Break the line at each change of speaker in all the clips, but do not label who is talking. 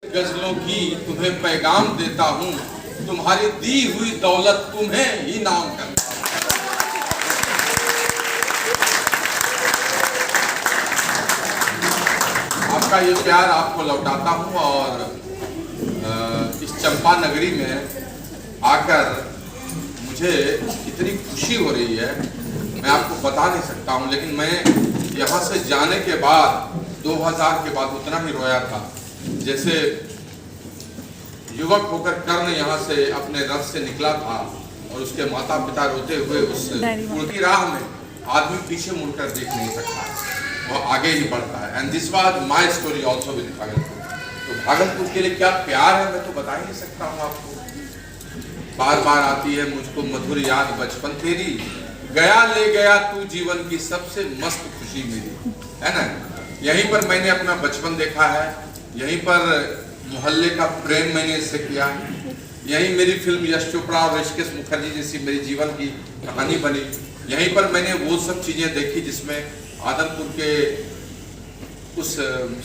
गजलों की तुम्हें पैगाम देता हूँ, तुम्हारी दी हुई दौलत तुम्हें ही नाम करता हूँ। आपका ये प्यार आपको लौटाता हूँ और इस चंपा नगरी में आकर मुझे इतनी खुशी हो रही है, मैं आपको बता नहीं सकता हूँ। लेकिन मैं यहाँ से जाने के बाद 2000 के बाद उतना ही रोया था जैसे युवक होकर कर्ण यहाँ से अपने रथ से निकला था और उसके माता पिता रोते हुए उस उल्टी राह में आदमी पीछे मुड़कर देख नहीं सकता, वो आगे ही बढ़ता है। And this was my story also with Bhagalpur. तो भागलपुर के लिए क्या प्यार है मैं तो बता ही नहीं सकता हूँ आपको। बार बार आती है मुझको मधुर याद बचपन तेरी, गया ले गया तू जीवन की सबसे मस्त खुशी मेरी, है ना। यहीं पर मैंने अपना बचपन देखा है, यहीं पर मोहल्ले का प्रेम मैंने इससे किया, यहीं मेरी फिल्म यश चोपड़ा और ऋषिकेश मुखर्जी जैसी मेरी जीवन की कहानी बनी। यहीं पर मैंने वो सब चीज़ें देखी जिसमें आदमपुर के उस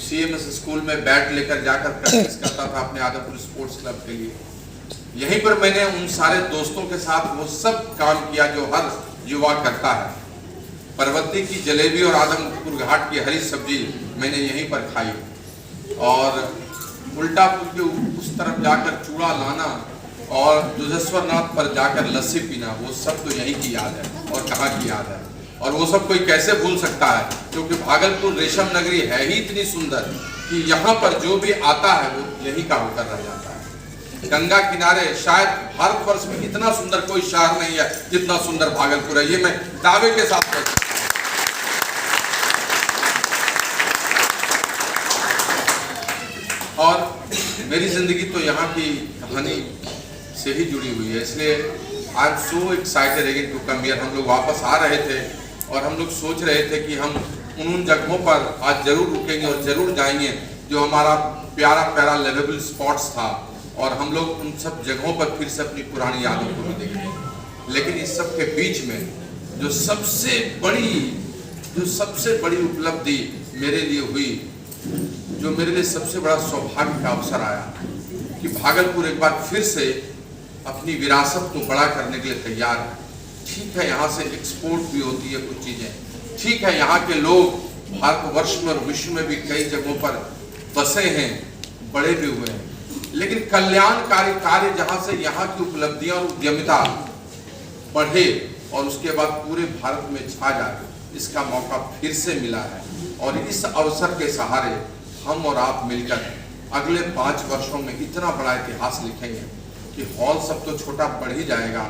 CMS स्कूल में बैट लेकर जाकर प्रैक्टिस करता था अपने आदमपुर स्पोर्ट्स क्लब के लिए। यहीं पर मैंने उन सारे दोस्तों के साथ वो सब काम किया जो हर युवा करता है। परवत्ती की जलेबी और आदमपुर घाट की हरी सब्जी मैंने यहीं पर खाई और उल्टापुर के उस तरफ जाकर चूड़ा लाना और दुधेश्वरनाथ पर जाकर लस्सी पीना, वो सब तो यहीं की याद है और कहाँ की याद है। और वो सब कोई कैसे भूल सकता है, क्योंकि भागलपुर रेशम नगरी है ही इतनी सुंदर कि यहाँ पर जो भी आता है वो यहीं का होकर रह जाता है। गंगा किनारे शायद भारतवर्ष में इतना सुंदर कोई शहर नहीं है जितना सुंदर भागलपुर है, ये मैं दावे के साथ कहता हूं। और मेरी जिंदगी तो यहाँ की कहानी से ही जुड़ी हुई है, इसलिए I am so excited again to come here. हम लोग वापस आ रहे थे और हम लोग सोच रहे थे कि हम उन जगहों पर आज जरूर रुकेंगे और जरूर जाएंगे जो हमारा प्यारा प्यारा लिवेबल स्पॉट्स था, और हम लोग उन सब जगहों पर फिर से अपनी पुरानी यादों को भी देखेंगे। लेकिन इस सब के बीच में जो सबसे बड़ी उपलब्धि मेरे लिए हुई, जो मेरे लिए सबसे बड़ा सौभाग्य का अवसर आया कि भागलपुर एक बार फिर से अपनी विरासत को बड़ा करने के लिए तैयार है। ठीक है, यहाँ से एक्सपोर्ट भी होती है कुछ चीज़ें, ठीक है, यहाँ के लोग भारतवर्ष में और विश्व में भी कई जगहों पर बसे हैं, बड़े भी हुए हैं, लेकिन कल्याणकारी कार्य जहाँ से यहाँ की उपलब्धियाँ और उद्यमिता बढ़े और उसके बाद पूरे भारत में छा जाए, इसका मौका फिर से मिला है। और इस अवसर के सहारे हम और आप मिलकर अगले 5 वर्षों में इतना बड़ा इतिहास लिखेंगे कि हॉल सब तो छोटा बढ़ ही जाएगा।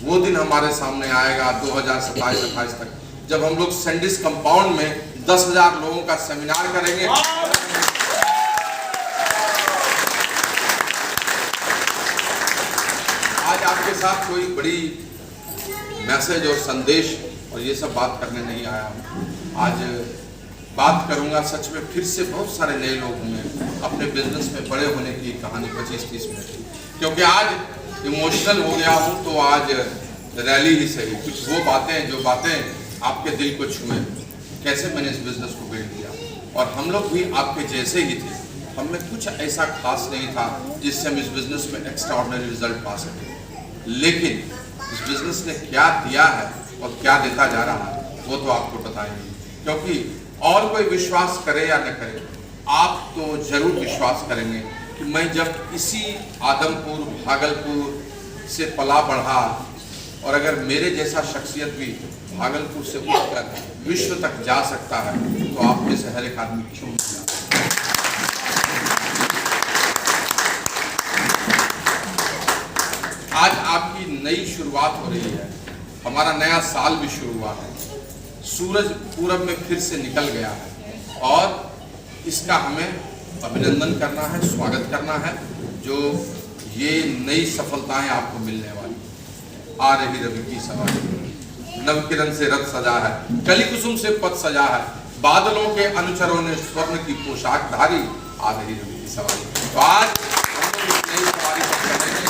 वो दिन हमारे सामने आएगा 2027-28 तक, जब हम लोग सैंडिस कंपाउंड में 10,000 लोगों का सेमिनार करेंगे। आज आपके साथ कोई बड़ी मैसेज और संदेश और ये सब बात करने नहीं आया हूँ। आज बात करूंगा सच में फिर से बहुत सारे नए लोग होंगे अपने बिजनेस में बड़े होने की कहानी 25-30 मिनट की, क्योंकि आज इमोशनल हो गया हूँ तो आज रैली ही सही, कुछ वो बातें जो बातें आपके दिल को छुए, कैसे मैंने इस बिजनेस को बिल्ड किया। और हम लोग भी आपके जैसे ही थे, हम में कुछ ऐसा खास नहीं था जिससे हम इस बिजनेस में एक्स्ट्राऑर्डिनरी रिजल्ट पा सके, लेकिन इस बिजनेस ने क्या दिया है और क्या देता जा रहा है वो तो आपको बताएंगे। क्योंकि और कोई विश्वास करे या न करे, आप तो जरूर विश्वास करेंगे कि मैं जब इसी आदमपुर भागलपुर से पला बढ़ा, और अगर मेरे जैसा शख्सियत भी भागलपुर से उठकर विश्व तक जा सकता है तो आप में से हर एक आदमी क्यों नहीं जा। आज आपकी नई शुरुआत हो रही है, हमारा नया साल भी शुरू हुआ है, सूरज पूरब में फिर से निकल गया है और इसका हमें अभिनंदन करना है, स्वागत करना है। जो ये नई सफलताएं आपको मिलने वाली, आ रही रवि की सवारी, नवकिरण से रथ सजा है, कली कुसुम से पथ सजा है, बादलों के अनुचरों ने स्वर्ण की पोशाक धारी, आ रही रवि की सवारी। तो आज हम लोग इस नई सवारी पर चलेंगे।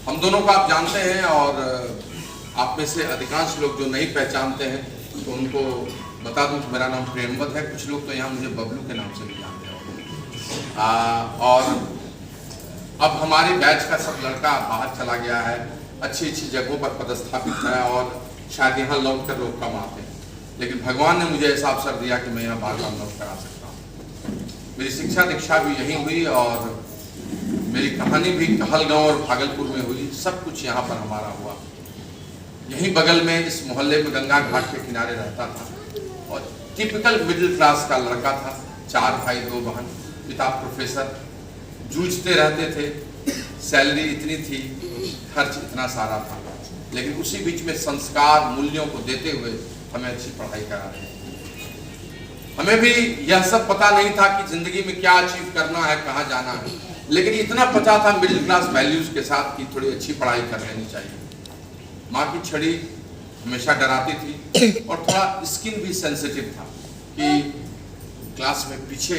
हम दोनों को आप जानते हैं और आप में से अधिकांश लोग जो नहीं पहचानते हैं तो उनको बता दूं, मेरा नाम प्रेमवत है। कुछ लोग तो यहाँ मुझे बबलू के नाम से भी जानते हैं। और अब हमारे बैच का सब लड़का बाहर चला गया है, अच्छी अच्छी जगहों पर पदस्थापित है और शायद यहाँ लौट कर लोग कम आते हैं, लेकिन भगवान ने मुझे ऐसा अवसर दिया कि मैं यहाँ बार बार लौट कर आ सकता हूँ। मेरी शिक्षा दीक्षा भी यहीं हुई और मेरी कहानी भी कहलगांव और भागलपुर में हुई, सब कुछ यहाँ पर हमारा हुआ। यहीं बगल में इस मोहल्ले में गंगा घाट के किनारे रहता था और टिपिकल मिडिल क्लास का लड़का था, 4 भाई 2 बहन, पिता प्रोफेसर, जूझते रहते थे, सैलरी इतनी थी, खर्च इतना सारा था, लेकिन उसी बीच में संस्कार मूल्यों को देते हुए हमें अच्छी पढ़ाई करा रहे हैं। हमें भी यह सब पता नहीं था कि जिंदगी में क्या अचीव करना है, कहाँ जाना है, लेकिन इतना पता था मिडिल क्लास वैल्यूज के साथ कि थोड़ी अच्छी पढ़ाई कर लेनी चाहिए। माँ की छड़ी हमेशा डराती थी और थोड़ा स्किन भी सेंसिटिव था कि क्लास में पीछे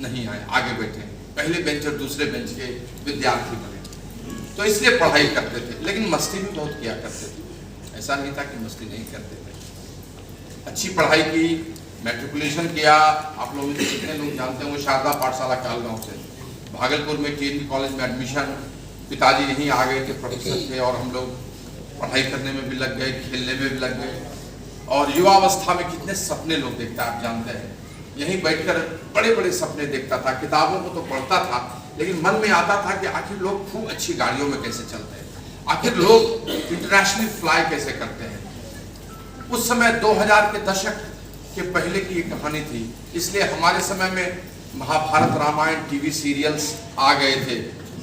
नहीं आए, आगे बैठे, पहले बेंच और दूसरे बेंच के विद्यार्थी बने, तो इसलिए पढ़ाई करते थे, लेकिन मस्ती भी बहुत किया करते थे। ऐसा नहीं था कि मस्ती नहीं करते थे। अच्छी पढ़ाई की, मैट्रिकुलेशन किया। आप लोग कितने लोग जानते हैं वो शारदा पाठशाला कहलगांव से, भागलपुर में केंद्रीय कॉलेज में एडमिशन, पिताजी यहीं आ गए थे, प्रोफेसर थे और हम लोग पढ़ाई करने में भी लग गए, खेलने में भी लग गए। और युवावस्था में कितने सपने लोग देखता है आप जानते हैं, यहीं बैठकर बड़े बड़े सपने देखता था। किताबों को तो पढ़ता था, लेकिन मन में आता था कि आखिर लोग खूब अच्छी गाड़ियों में कैसे चलते हैं, आखिर लोग इंटरनेशनल फ्लाई कैसे करते हैं। उस समय 2000 के दशक के पहले की एक कहानी थी, इसलिए हमारे समय में महाभारत रामायण टीवी सीरियल्स आ गए थे।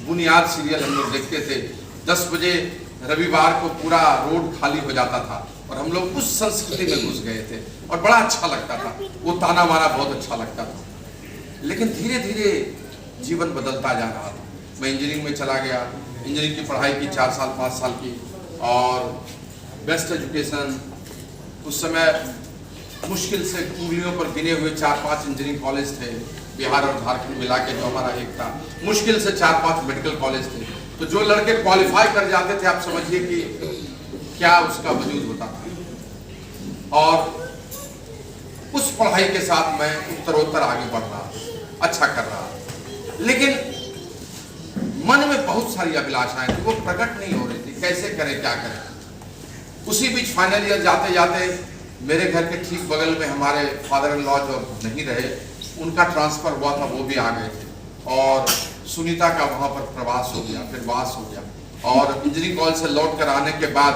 बुनियाद सीरियल हम लोग देखते थे, 10 बजे रविवार को पूरा रोड खाली हो जाता था और हम लोग उस संस्कृति में घुस गए थे और बड़ा अच्छा लगता था, वो ताना मारा बहुत अच्छा लगता था। लेकिन धीरे धीरे जीवन बदलता जा रहा था। मैं इंजीनियरिंग में चला गया, इंजीनियरिंग की पढ़ाई की 4 साल 5 साल की और बेस्ट एजुकेशन। उस समय मुश्किल से उंगलियों पर गिने हुए 4-5 इंजीनियरिंग कॉलेज थे, बिहार और झारखंड मिला के जो हमारा एक था, मुश्किल से 4-5 मेडिकल कॉलेज थे। तो जो लड़के क्वालिफाई कर जाते थे, आप समझिए कि क्या उसका वजूद होता था। और उस पढ़ाई के साथ मैं उत्तरोत्तर आगे बढ़ रहा, अच्छा कर रहा, लेकिन मन में बहुत सारी अभिलाषाएं थी, वो प्रकट नहीं हो रही थी, कैसे करें क्या करें। उसी बीच फाइनल ईयर जाते जाते मेरे घर के ठीक बगल में हमारे फादर इन लॉ जो नहीं रहे, उनका ट्रांसफर हुआ था, वो भी आ गए थे और सुनीता का वहाँ पर प्रवास हो गया, फिर वास हो गया। और इंजीनियरिंग कॉलेज से लौट कर आने के बाद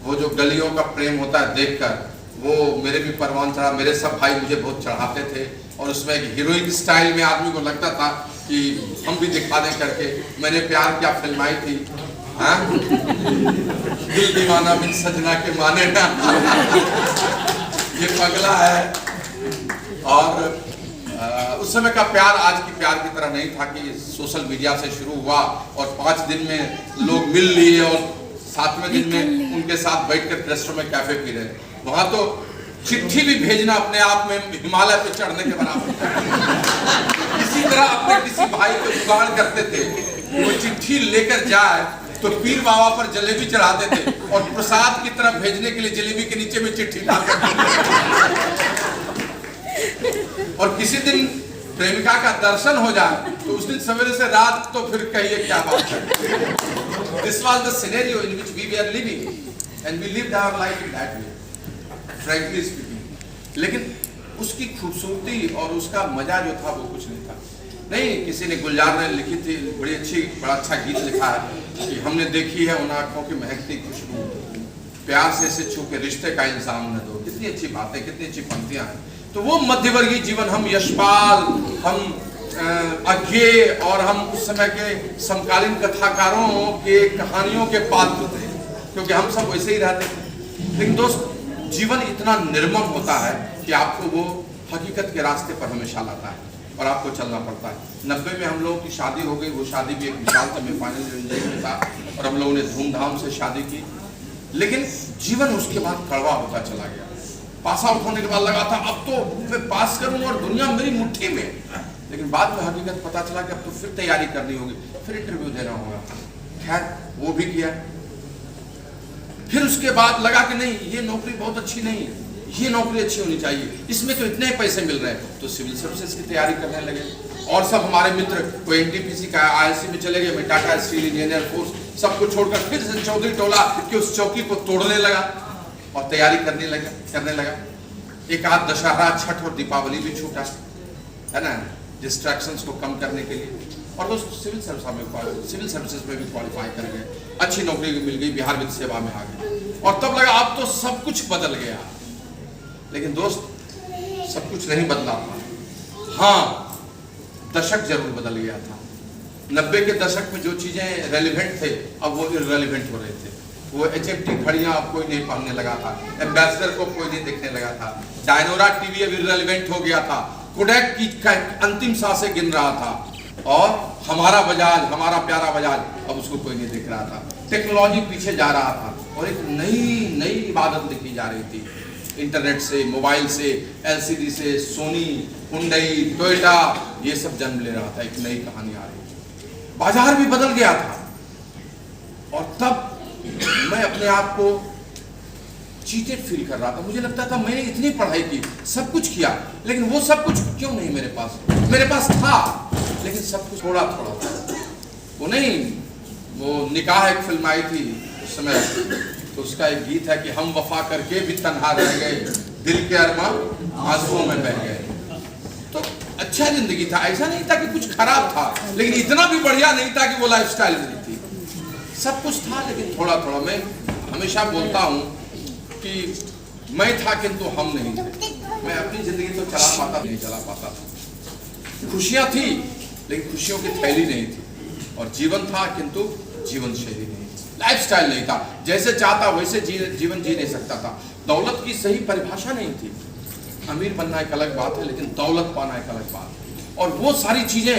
वो जो गलियों का प्रेम होता है देखकर, वो मेरे भी परवान चढ़ा। मेरे सब भाई मुझे बहुत चढ़ाते थे और उसमें एक हीरोइक स्टाइल में आदमी को लगता था कि हम भी दिखा दें करके। मैंने प्यार क्या फिल्म आई थी, दिल दीवाना बिन सजना के माने ना ये पगला है। और उस समय का प्यार आज की प्यार की तरह नहीं था कि सोशल मीडिया से शुरू हुआ और 5 दिन में लोग मिल लिए और 7वें दिन में उनके साथ बैठकर रेस्टोरेंट में कैफे पी रहे। वहां तो चिट्ठी भी भेजना अपने आप में हिमालय पे चढ़ने के बराबर। इसी तरह अपने किसी भाई को जुगाड़ करते थे, वो चिट्ठी लेकर जाए तो पीर बाबा पर जलेबी चढ़ाते थे और प्रसाद की तरफ भेजने के लिए जलेबी के नीचे में चिट्ठी डालते। और किसी दिन प्रेमिका का दर्शन हो जाए तो उस दिन सवेरे से रात तो फिर कहिए क्या बात है। This was the scenario in which we were living and we lived our life in that way, frankly speaking. लेकिन उसकी खूबसूरती और उसका मजा जो था वो कुछ नहीं था। नहीं, किसी ने गुलजार ने लिखी थी, बड़ा अच्छा गीत लिखा है कि हमने देखी है उन आंखों की महकती खुशबू, प्यार से इसे छू के रिश्ते का इंसान न दो। कितनी अच्छी बातें, कितनी अच्छी पंक्तियां हैं। तो वो मध्यवर्गीय जीवन, हम यशपाल, हम अज्ञेय और हम उस समय के समकालीन कथाकारों के कहानियों के पात्र थे, क्योंकि हम सब वैसे ही रहते थे। लेकिन दोस्त, जीवन इतना निर्मम होता है कि आपको वो हकीकत के रास्ते पर हमेशा लाता है और आपको चलना पड़ता है। 90 में हम लोगों की शादी हो गई, वो शादी भी एक मिसाल था, मैं फाइनल इंजीनियरिंग में था और हम लोगों ने धूमधाम से शादी की। लेकिन जीवन उसके बाद कड़वा होता चला गया। पास आउट होने के बाद लगा था अब तो मैं पास करूं और दुनिया मेरी मुट्ठी में, लेकिन बाद में हकीकत पता चला कि अब तो फिर तैयारी करनी होगी, फिर इंटरव्यू देना होगा। खैर वो भी किया। फिर उसके बाद लगा कि नहीं, ये नौकरी बहुत अच्छी नहीं है, ये नौकरी अच्छी होनी चाहिए, इसमें तो इतने पैसे मिल रहे हैं, तो सिविल सर्विसेज की तैयारी करने लगे। और सब हमारे मित्र कोई एनटीपीसी का आईएससी में चले गए, मैं टाटा स्टील इंजीनियर फोर्स सबको छोड़कर फिर से चौधरी टोला कि उस चौकी को तोड़ने लगा और तैयारी करने लगा। एक आध दशहरा, छठ और दीपावली भी छूटा है ना, डिस्ट्रैक्शंस को कम करने के लिए। और दोस्त सिविल सर्विसेज में भी क्वालिफाई कर गए, अच्छी नौकरी मिल गई, बिहार वित्त सेवा में आ गए। और तब लगा अब तो सब कुछ बदल गया। लेकिन दोस्त सब कुछ नहीं बदला था। हाँ, दशक जरूर बदल गया था। 90 के दशक में जो चीजें रेलिवेंट थे अब वो इररेलिवेंट हो रहे थे। वो HFT घड़ियां अब कोई नहीं पहनने लगा था, एम्बेसडर को कोई नहीं देखने लगा था, डायनोरा टीवी अब इररेलिवेंट हो गया था, कोडैक की अंतिम सांसें गिन रहा था, और हमारा बजाज, हमारा प्यारा बजाज अब उसको कोई नहीं देख रहा था। टेक्नोलॉजी पीछे जा रहा था और एक नई इबादत लिखी जा रही थी। इंटरनेट से, मोबाइल से, LCD से, सोनी, हुंडई, टोयोटा, ये सब जन्म ले रहा था। एक नई कहानी आ रही थी, बाजार भी बदल गया था। और तब मैं अपने आप को चीटेड फील कर रहा था। मुझे लगता था मैंने इतनी पढ़ाई की, सब कुछ किया, लेकिन वो सब कुछ क्यों नहीं मेरे पास? मेरे पास था लेकिन सब कुछ थोड़ा थोड़ा था। वो नहीं, वो निकाह एक फिल्म आई थी उस समय, तो उसका एक गीत है कि हम वफा करके भी तन्हा रह गए, दिल के अरमा आंसुओं में बह गए। तो अच्छा जिंदगी था, ऐसा नहीं था कि कुछ खराब था, लेकिन इतना भी बढ़िया नहीं था कि वो लाइफस्टाइल मेरी थी। सब कुछ था लेकिन थोड़ा थोड़ा। मैं हमेशा बोलता हूँ कि मैं था किंतु हम नहीं थे। मैं अपनी जिंदगी तो नहीं चला पाता था। खुशियां थी लेकिन खुशियों की थैली नहीं थी, और जीवन था किंतु जीवन शैली नहीं थी, लाइफस्टाइल नहीं था। जैसे चाहता वैसे जीवन जी नहीं सकता था। दौलत की सही परिभाषा नहीं थी। अमीर बनना एक अलग बात है, लेकिन दौलत पाना एक अलग बात है। और वो सारी चीजें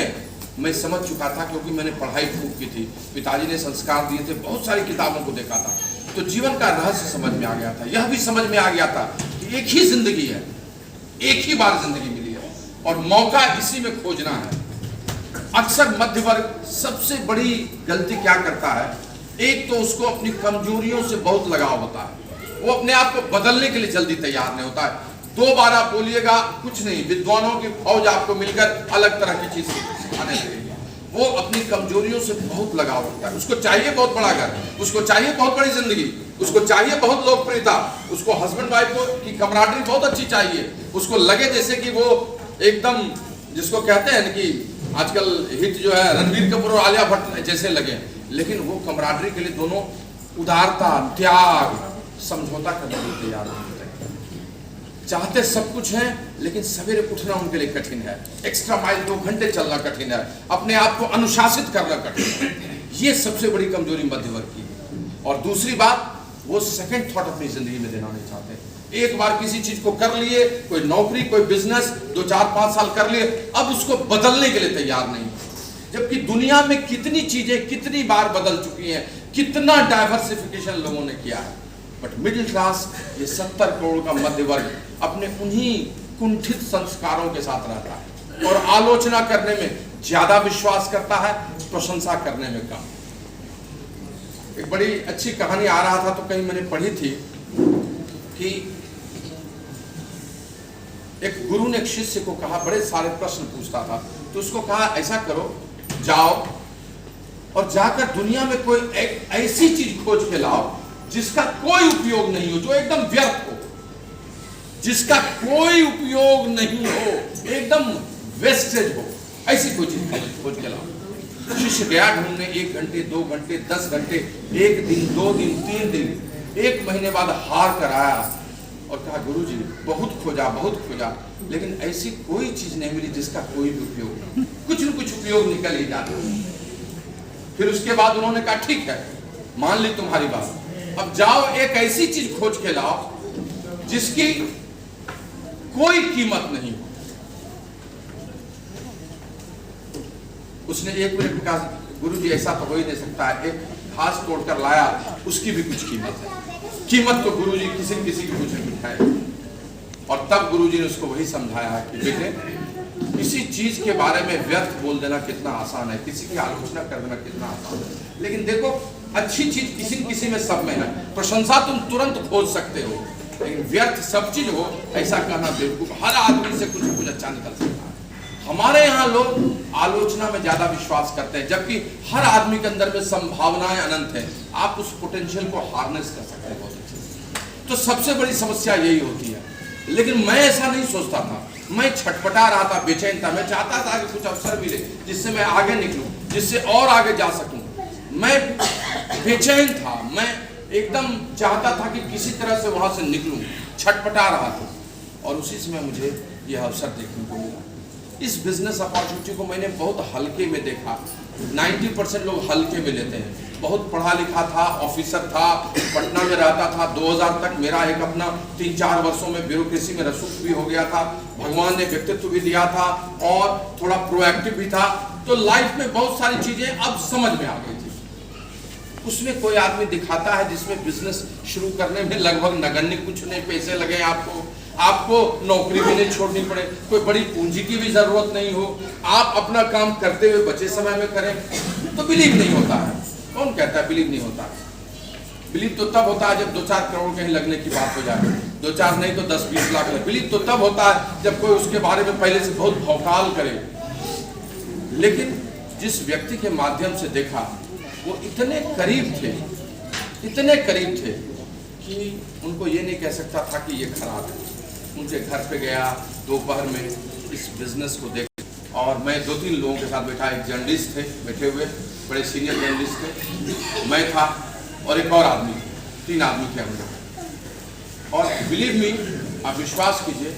मैं समझ चुका था, क्योंकि मैंने पढ़ाई खूब की थी, पिताजी ने संस्कार दिए थे, बहुत सारी किताबों को देखा था। तो जीवन का रहस्य समझ में आ गया था। यह भी समझ में आ गया था कि एक ही जिंदगी है, एक ही बार जिंदगी मिली है, और मौका इसी में खोजना है। अक्सर मध्य वर्ग सबसे बड़ी गलती क्या करता है, एक तो उसको अपनी कमजोरियों से बहुत लगाव होता है, वो अपने आप को बदलने के लिए जल्दी तैयार नहीं होता है। 2 बार आप बोलिएगा कुछ नहीं, विद्वानों की फौज आपको मिलकर अलग तरह की चीज सिखाने लगेगी। वो अपनी कमजोरियों से बहुत लगाव रखता है। उसको चाहिए बहुत बड़ा घर, उसको चाहिए बहुत बड़ी जिंदगी, उसको चाहिए बहुत लोकप्रियता, उसको हस्बैंड वाइफ की कमराडरी बहुत अच्छी चाहिए, उसको लगे जैसे कि वो एकदम, जिसको कहते हैं कि आजकल हिट जो है रणवीर कपूर और आलिया भट्ट जैसे लगे। लेकिन वो कमराडरी के लिए दोनों उदारता, त्याग, समझौता करने के लिए तैयार होते हैं। चाहते सब कुछ है, लेकिन सवेरे उठना उनके लिए कठिन है, एक्स्ट्रा माइल 2 घंटे चलना कठिन है, अपने आप को अनुशासित करना कठिन है। ये सबसे बड़ी कमजोरी मध्य वर्ग की है। और दूसरी बात, वो सेकंड थॉट अपनी जिंदगी में देना नहीं चाहते। एक बार किसी चीज को कर लिए, कोई नौकरी, कोई बिजनेस, 2, 4, 5 साल कर लिए, अब उसको बदलने के लिए तैयार नहीं। जबकि दुनिया में कितनी चीजें कितनी बार बदल चुकी हैं, कितना डाइवर्सिफिकेशन लोगों ने किया है। बट मिडिल क्लास, ये 70 करोड़ का मध्य वर्ग अपने उन्हीं कुंठित संस्कारों के साथ रहता है, और आलोचना करने में ज्यादा विश्वास करता है, प्रशंसा करने में कम। एक बड़ी अच्छी कहानी आ रहा था तो कहीं मैंने पढ़ी थी कि एक गुरु ने एक शिष्य को कहा, बड़े सारे प्रश्न पूछता था, तो उसको कहा ऐसा करो, जाओ और जाकर दुनिया में कोई एक ऐसी चीज खोज के लाओ जिसका कोई उपयोग नहीं हो, जो एकदम व्यर्थ हो, जिसका कोई उपयोग नहीं हो, एकदम वेस्टेज हो, ऐसी कोई चीज खोज के लाओ। शिष्य गया ढूंढने, 1 घंटे, 2 घंटे, 10 घंटे, 1 दिन, 2 दिन, 3 दिन, 1 महीने बाद हार कर आया और कहा, गुरुजी बहुत खोजा, लेकिन ऐसी कोई चीज नहीं मिली जिसका कोई भी उपयोग नहीं। कुछ न कुछ उपयोग निकल ही जाता। फिर उसके बाद उन्होंने कहा, ठीक है, मान ली तुम्हारी बात, अब जाओ एक ऐसी चीज खोज के लाओ जिसकी कोई कीमत नहीं हो। उसने 1 मिनट में कहा, गुरुजी ऐसा तो हो ही नहीं सकता है, एक घास तोड़कर लाया, उसकी भी कुछ कीमत है। कीमत तो गुरुजी किसी न किसी की कुछ नहीं है। और तब गुरुजी ने उसको वही समझाया कि बेटे, किसी चीज के बारे में व्यर्थ बोल देना कितना आसान है, किसी की आलोचना कर देना कितना आसान है, लेकिन देखो अच्छी चीज किसी न किसी में सब में है। प्रशंसा तुम तुरंत खोज सकते हो, लेकिन व्यर्थ सब चीज हो, ऐसा कहना बेवकूफ। हर आदमी से कुछ न कुछ अच्छा निकल सकता है। हमारे यहाँ लोग आलोचना में ज्यादा विश्वास करते हैं, जबकि हर आदमी के अंदर में संभावनाएं अनंत हैं। आप उस पोटेंशियल को हार्नेस कर सकते हैं बहुत अच्छे से। तो सबसे बड़ी समस्या यही होती है। लेकिन मैं ऐसा नहीं सोचता था, मैं छटपटा रहा था, बेचैन था। मैं चाहता था कि कुछ अवसर मिले जिससे मैं आगे निकलूं, जिससे और आगे जा सकूं। मैं बेचैन था, मैं एकदम चाहता था कि किसी तरह से वहां से निकलूं, छटपटा रहा था। और उसी समय मुझे यह अवसर देखने को मिला। इस बिजनेस अपॉर्चुनिटी को मैंने बहुत हल्के में देखा। 90% लोग हल्के में लेते हैं। बहुत पढ़ा लिखा था, ऑफिसर था, पटना में रहता था। 2000 तक मेरा एक अपना 3-4 वर्षों में ब्यूरोक्रेसी में रसूख भी हो गया था। भगवान ने व्यक्तित्व भी दिया था और थोड़ा प्रोएक्टिव भी था। तो लाइफ में बहुत सारी चीजें अब समझ में आ गई थी। उसमें कोई आदमी दिखाता है जिसमें बिजनेस शुरू करने में लगभग नगण्य कुछ नहीं पैसे लगे, आपको नौकरी भी नहीं छोड़नी पड़े, कोई बड़ी पूंजी की भी जरूरत नहीं हो, आप अपना काम करते हुए बचे समय में करें, तो बिलीव नहीं होता है। कौन कहता है बिलीव नहीं होता है? बिलीव तो तब होता है जब 2-4 करोड़ कहीं लगने की बात हो जाए, 2-4 नहीं तो 10-20 लाख लगे। बिलीव तो तब होता है जब कोई उसके बारे में पहले से बहुत भौकाल करे। लेकिन जिस व्यक्ति के माध्यम से देखा, वो इतने करीब थे कि उनको ये नहीं कह सकता था कि ये खराब है। उनके घर पे गया दोपहर में, इस बिजनेस को देख, और मैं 2-3 लोगों के साथ बैठा। एक जर्नलिस्ट थे बैठे हुए, बड़े सीनियर जर्नलिस्ट थे, मैं था और एक और आदमी, 3 आदमी थे हम लोग। और बिलीव मी, आप विश्वास कीजिए,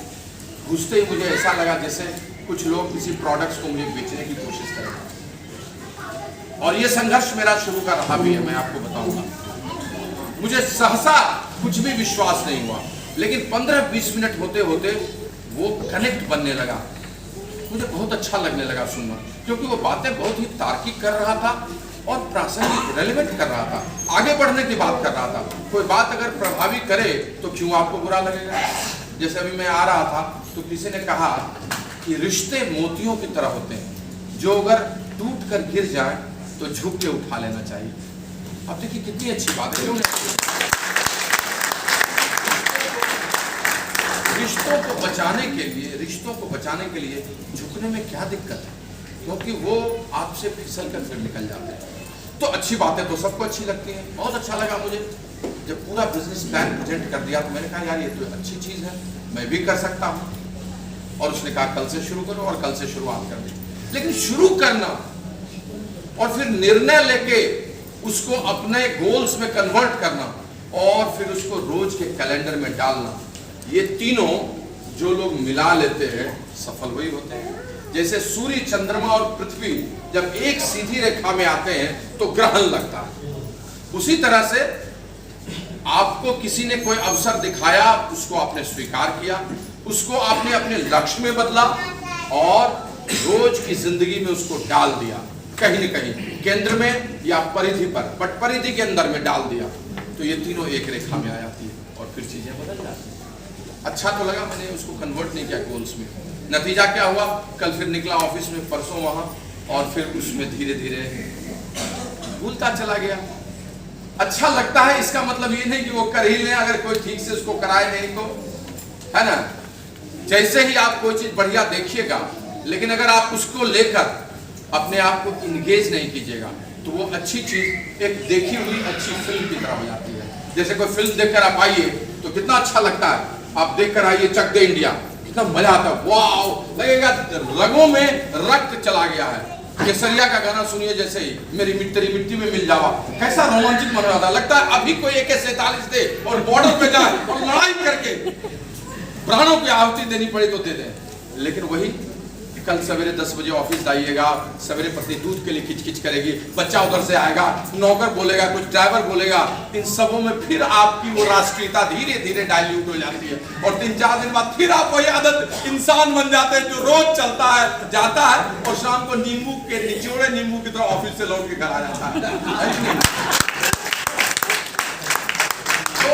घुसते ही मुझे ऐसा लगा जैसे कुछ लोग किसी प्रोडक्ट्स को मुझे बेचने की कोशिश कर रहे हैं। और ये संघर्ष मेरा शुरू का रहा भी है, मैं आपको बताऊंगा। मुझे सहसा कुछ भी विश्वास नहीं हुआ, लेकिन 15-20 मिनट होते होते वो कनेक्ट बनने लगा। मुझे बहुत अच्छा लगने लगा सुनना, क्योंकि वो बातें बहुत ही तार्किक कर रहा था और प्रासंगिक, रेलेवेंट कर रहा था, आगे बढ़ने की बात कर रहा था। कोई बात अगर प्रभावी करे तो क्यों आपको बुरा लगेगा? जैसे अभी मैं आ रहा था तो किसी ने कहा कि रिश्ते मोतियों की तरह होते हैं, जो अगर टूट कर गिर जाए तो झुक के उठा लेना चाहिए। अब देखिए कितनी अच्छी बात है। क्यों नहीं? रिश्तों को बचाने के लिए झुकने में क्या दिक्कत है? क्योंकि वो आपसे फिसल कर फिर निकल जाते हैं। तो अच्छी बातें तो सबको अच्छी लगती है। बहुत अच्छा लगा मुझे जब पूरा बिजनेस प्लान प्रेजेंट कर दिया, तो मैंने कहा यार ये तो अच्छी चीज है, मैं भी कर सकता हूँ। और उसने कहा कल से शुरू करो, और कल से शुरुआत कर दी। लेकिन शुरू करना और फिर निर्णय लेके उसको अपने गोल्स में कन्वर्ट करना और फिर उसको रोज के कैलेंडर में डालना, ये तीनों जो लोग मिला लेते हैं सफल वही होते हैं। जैसे सूर्य, चंद्रमा और पृथ्वी जब एक सीधी रेखा में आते हैं तो ग्रहण लगता है। उसी तरह से आपको किसी ने कोई अवसर दिखाया, उसको आपने स्वीकार किया, उसको आपने अपने लक्ष्य में बदला और रोज की जिंदगी में उसको डाल दिया, कहीं न कहीं केंद्र में या परिधि पर, बट परिधि के अंदर में डाल दिया, तो ये तीनों एक रेखा में आ जाती है और फिर चीजें बदल जाती है। अच्छा तो लगा, मैंने उसको कन्वर्ट नहीं किया गोल्स में। नतीजा क्या हुआ? कल फिर निकला ऑफिस में, परसों वहां, और फिर उसमें धीरे धीरे भूलता चला गया। अच्छा लगता है, इसका मतलब ये नहीं कि वो कर ही ले, अगर कोई ठीक से उसको कराए नहीं तो, है ना? जैसे ही आप कोई चीज बढ़िया देखिएगा, लेकिन अगर आप उसको लेकर अपने आप को इंगेज नहीं कीजिएगा तो वो अच्छी चीज एक देखी हुई अच्छी फिल्म की तरह हो जाती है। जैसे कोई फिल्म देखकर आप आइए तो कितना अच्छा लगता है, आप देखकर आइए चक दे इंडिया, कितना मजा आता है, वाव लगेगा, रगों में रक्त चला गया है। केसरिया का गाना सुनिए, जैसे ही मेरी तेरी मिट्टी में मिल जावा, कैसा रोमांचिक मन रहा था। लगता है अभी कोई AK-47 दे और बॉर्डर पे जाए और लड़ाई करके प्राणों की आहुति देनी पड़ी तो दे दे। लेकिन वही कल सवेरे 10 बजे ऑफिस जाइएगा, सवेरे पत्नी दूध के लिए किचकिच करेगी, बच्चा उधर से आएगा, नौकर बोलेगा, कुछ ड्राइवर बोलेगा, इन सबों में फिर आपकी वो राष्ट्रीयता धीरे धीरे डाइल्यूट हो जाती है और 3-4 दिन बाद फिर आप वही आदत इंसान बन जाते हैं जो रोज चलता है, जाता है और शाम को नींबू के निचोड़े नींबू की तरह ऑफिस से लौट के घर आ जाता है। तो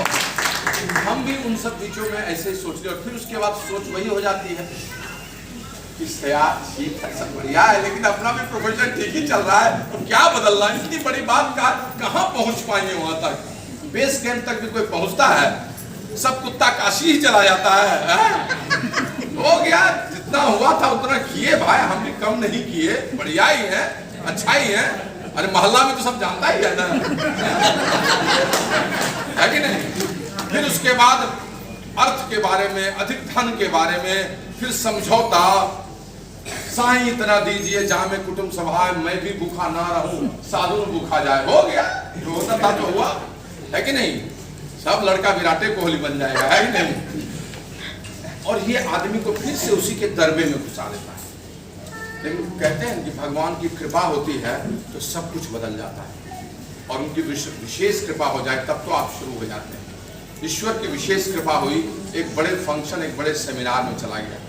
हम भी उन सब बीचों में ऐसे ही सोचते और फिर उसके बाद सोच वही हो जाती है कि यार ठीक है, सब बढ़िया है, लेकिन अपना भी प्रोफेशन ठीक ही चल रहा है, तो क्या बदलना? इतनी बड़ी बात कहाँ पहुंच पाएंगे वहां तक? बेस कैंप तक भी कोई पहुंचता है? सब कुत्ता काशी ही चला जाता है। हो गया, जितना हुआ था उतना किए भाई, हम भी कम नहीं किए, बढ़िया ही है, अच्छा ही है। अरे मोहल्ला में तो सब जानता ही है ना, है कि नहीं। फिर उसके बाद अर्थ के बारे में, अधिक धन के बारे में, फिर समझौता, साईं इतना दीजिए जहां में कुटुंब सभा मैं भी भूखा ना रहूं, साधु भूखा जाए, हो गया जो होता था तो हुआ, है कि नहीं। सब लड़का विराटे कोहली बन जाएगा, है कि नहीं। और ये आदमी को फिर से उसी के दरबे में घुसा देता है। लेकिन कहते हैं कि भगवान की कृपा होती है तो सब कुछ बदल जाता है, और उनकी विशेष कृपा हो जाए तब तो आप शुरू हो जाते हैं। ईश्वर की विशेष कृपा हुई, एक बड़े फंक्शन, एक बड़े सेमिनार में चला गया।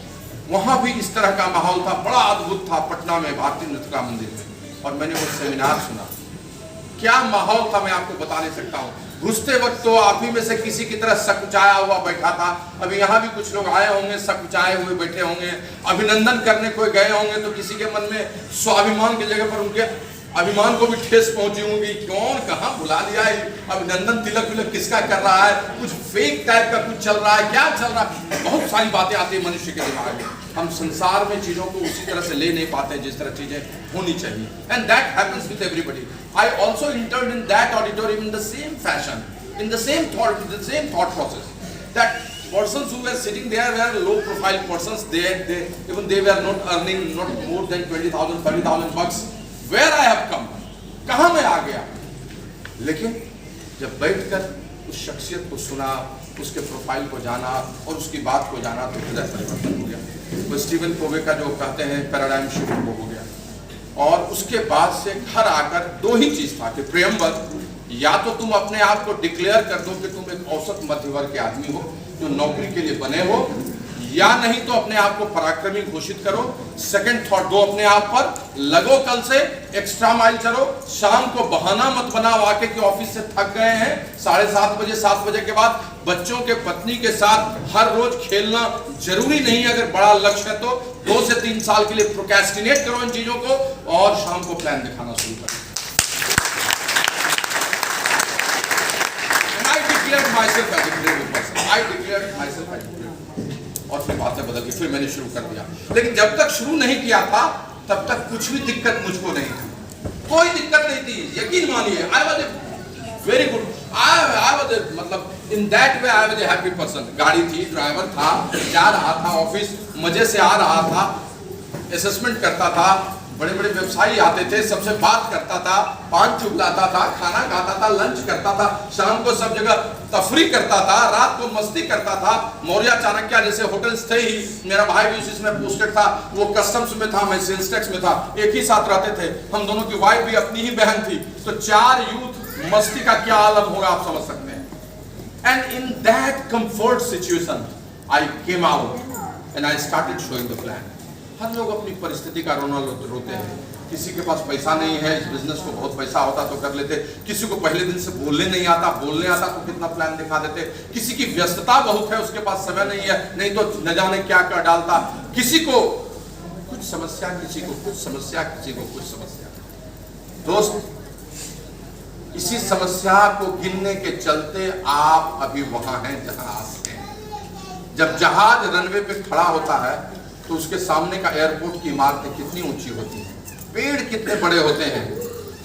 वहां भी इस तरह का माहौल था, बड़ा अद्भुत था, पटना में भारतीय नृत्य मंदिर में। और मैंने वो सेमिनार सुना, क्या माहौल था मैं आपको बता नहीं सकता हूँ। घुसते वक्त तो आप ही में से किसी की तरह सकुचाया हुआ बैठा था। अभी यहाँ भी कुछ लोग आए होंगे, सकुचाए हुए बैठे होंगे, अभिनंदन करने कोई गए होंगे तो किसी के मन में स्वाभिमान की जगह पर उनके अभिमान को भी ठेस पहुंची होंगी। कौन कहाँ बुला लिया है, अभिनंदन तिलक विलक किसका कर रहा है, कुछ फेक टाइप का कुछ चल रहा है, क्या चल रहा है। बहुत सारी बातें आती है मनुष्य के दिमाग में। हम संसार में चीजों को उसी तरह से ले नहीं पाते जिस तरह चीजें होनी चाहिए। And that happens with everybody. I also entered in that auditorium in the same fashion, in the same thought process, that persons who were sitting there were low profile persons. They were not earning not more than 20,000 30,000 bucks. Where I have come, कहाँ मैं आ गया। लेकिन जब बैठकर उस शख्सियत को सुना, उसके प्रोफाइल को जाना और उसकी बात को जाना तो हृदय परिवर्तन हो गया। वो स्टीवन कोवे का जो कहते हैं पैराडाइम शिफ्ट वो हो गया। और उसके बाद से घर आकर दो ही चीज था कि प्रेमवत, या तो तुम अपने आप को डिक्लेयर कर दो कि तुम एक औसत मध्य वर्ग के आदमी हो जो नौकरी के लिए बने हो, या नहीं तो अपने आप को पराक्रमी घोषित करो। सेकंड थॉट दो अपने आप पर, लगो कल से, एक्स्ट्रा माइल चलो। शाम को बहाना मत बनाओ आके कि ऑफिस से थक गए हैं, 7:30 बजे 7 बजे के बाद बच्चों के पत्नी के साथ हर रोज खेलना जरूरी नहीं। अगर बड़ा लक्ष्य है तो 2 से 3 साल के लिए प्रोक्रेस्टिनेट करो इन चीजों को और शाम को प्लान दिखाना शुरू करो। myself as a creative person. I declared myself as a creative. और फिर बातें बदल गई, फिर मैंने शुरू कर दिया। लेकिन जब तक शुरू नहीं किया था तब तक कुछ भी दिक्कत मुझको नहीं थी, कोई दिक्कत नहीं थी। यकीन मानिए, I was a very good, I was a, मतलब in that way I was a happy person. गाड़ी थी, ड्राइवर था, जा रहा था ऑफिस, मजे से आ रहा था, असेसमेंट करता था, बड़े बड़े व्यवसायी आते थे, सबसे बात करता था, पान चुगलाता था, खाना खाता था, लंच करता था, शाम को सब जगह तफरी करता था, रात को मस्ती करता था। मौर्य चाणक्य जैसे होटल्स थे ही, मेरा भाई भी उसी में पोस्टेड था, वो कस्टम्स में था, मैं सेल्स टैक्स में था, एक ही साथ रहते थे हम दोनों की वाइफ भी अपनी ही बहन थी। तो 4 यूथ मस्ती का क्या आलम होगा आप समझ सकते हैं। And in that comfort situation I came out and I started showing the plan. हर लोग अपनी परिस्थिति का रोना रोते हैं। किसी के पास पैसा नहीं है, इस बिजनेस को बहुत पैसा होता तो कर लेते, किसी को पहले दिन से बोलने नहीं आता, बोलने आता तो कितना प्लान दिखा देते, किसी की व्यस्तता बहुत है, उसके पास समय नहीं है, नहीं तो न जाने क्या कर डालता, किसी को कुछ समस्या, किसी को कुछ समस्या, किसी को कुछ समस्या। दोस्त, इसी समस्या को गिनने के चलते आप अभी वहां हैं जहां आप हैं। जब जहाज रनवे पे खड़ा होता है तो उसके सामने का एयरपोर्ट की इमारतें कितनी ऊंची होती हैं, पेड़ कितने बड़े होते हैं,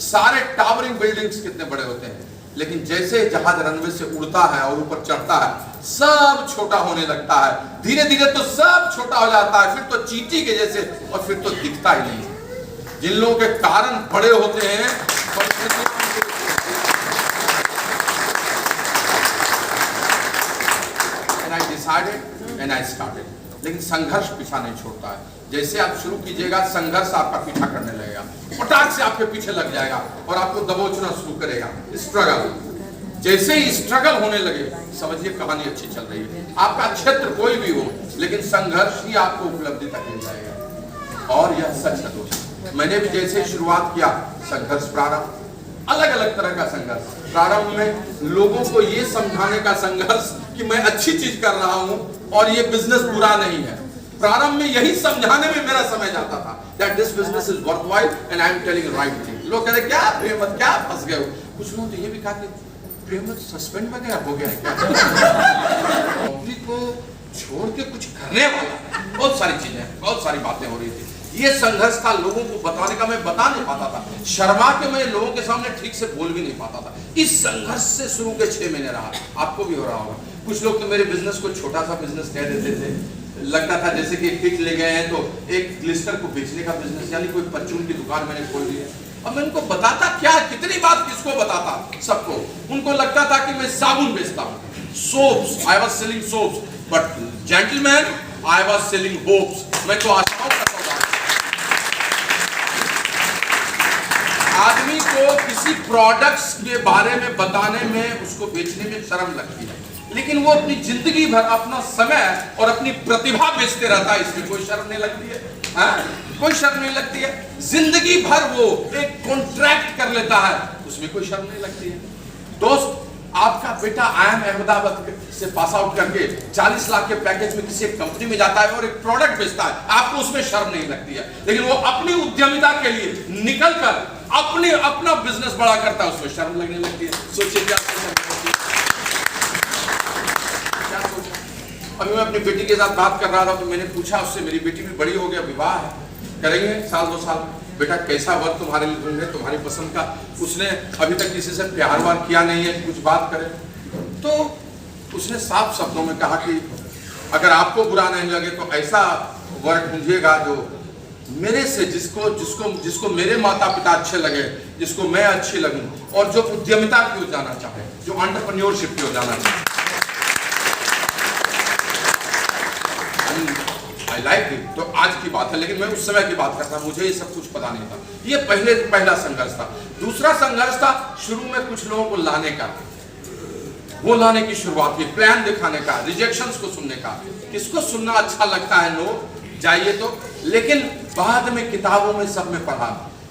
सारे टावरिंग बिल्डिंग्स कितने बड़े होते हैं। लेकिन जैसे जहाज रनवे से उड़ता है और ऊपर चढ़ता है, सब छोटा होने लगता है। धीरे धीरे तो सब छोटा हो जाता है, फिर तो चींटी के जैसे, और फिर तो दिखता ही नहीं। जिन लोगों के कारण बड़े होते हैं, and I decided and I started. लेकिन संघर्ष पीछा नहीं छोड़ता है। जैसे आप शुरू कीजिएगा, संघर्ष आपका पीछा करने लगेगा, फटाक से आपके पीछे लग जाएगा और आपको दबोचना शुरू करेगा। स्ट्रगल, जैसे ही स्ट्रगल होने लगे, समझिए कहानी अच्छी चल रही है। आपका क्षेत्र कोई भी हो, लेकिन संघर्ष ही आपको उपलब्धि तक मिल जाएगा। और यह सच है दोस्तों, मैंने भी जैसे शुरुआत किया, संघर्ष प्रारंभ, अलग अलग तरह का संघर्ष। प्रारंभ में लोगों को ये समझाने का संघर्ष कि मैं अच्छी चीज कर रहा हूं और ये बिजनेस बुरा नहीं है। प्रारंभ में यही समझाने में मेरा समय जाता था that this business is worthwhile and I am telling right thing। लोग कहते क्या प्रेमवत, क्या फंस गए हो। कुछ लोग तो ये भी कहा कि प्रेमवत सस्पेंड वगैरह हो गया है क्या। नौकरी को छोड़ के कुछ करने वाला, बहुत सारी चीजें, बहुत सारी बातें हो रही थी। ये संघर्ष था, लोगों को बताने का मैं बता नहीं पाता था, शर्मा के मैं लोगों के सामने ठीक से बोल भी नहीं पाता था। इस संघर्ष से शुरू के 6 महीने रहा, आपको भी हो रहा होगा। कुछ लोग तो मेरे बिजनेस को छोटा सा बिजनेस कह देते थे, लगता था जैसे कि किट ले गए हैं तो एक ग्लिस्टर को बेचने का बिजनेस, यानी कोई परचून की दुकान मैंने खोल ली है। अब मैं उनको बताता क्या, कितनी बात किसको बताता, सबको। उनको लगता था कि मैं साबुन बेचता हूँ, soaps, I was selling soaps, but gentleman I was selling hopes. मैं तो आशाओं का सौदा। आदमी को किसी प्रोडक्ट्स के बारे में बताने में, उसको बेचने में शर्म लगती है, लेकिन वो अपनी जिंदगी भर अपना समय और अपनी प्रतिभा बेचते रहता है, इसमें कोई शर्म नहीं लगती है, हाँ? कोई शर्म नहीं लगती है। जिंदगी भर वो एक कॉन्ट्रैक्ट कर लेता है, उसमें कोई शर्म नहीं लगती है। दोस्त, आपका बेटा IIM अहमदाबाद से पास आउट करके 40 लाख के पैकेज में किसी एक कंपनी में जाता है और एक प्रोडक्ट बेचता है, आपको उसमें शर्म नहीं लगती है, लेकिन वो अपनी उद्यमिता के लिए निकलकर अपना बिजनेस बड़ा करता है, उसमें शर्म लगने लगती है। सोचिए क्या सोचा। अभी मैं अपनी बेटी के साथ बात कर रहा था तो मैंने पूछा उससे, मेरी बेटी भी बड़ी हो गया, विवाह है, करेंगे 1-2 साल, बेटा कैसा वर्क तुम्हारे लिए ढूंढे, तुम्हारी पसंद का। उसने अभी तक किसी से प्यार वार किया नहीं है, कुछ बात करे तो उसने साफ शब्दों में कहा कि अगर आपको बुरा नहीं लगे तो ऐसा वर्क ढूंढिएगा जो मेरे से, जिसको मेरे माता पिता अच्छे लगे, जिसको मैं अच्छी लगूं, और जो उद्यमिता की ओर जाना चाहे, जो एंटरप्रेन्योरशिप की ओर जाना चाहे। I like it। तो आज की बात है, लेकिन मैं उस समय की बात करता, मुझे ये सब कुछ पता नहीं था। ये पहला संघर्ष था। दूसरा संघर्ष था शुरू में कुछ लोगों को लाने का, वो लाने की शुरुआत की, प्लान दिखाने का, रिजेक्शंस को सुनने का। किसको सुनना अच्छा लगता है, नो जाइए तो, लेकिन बाद में किताबों में सब में पढ़ा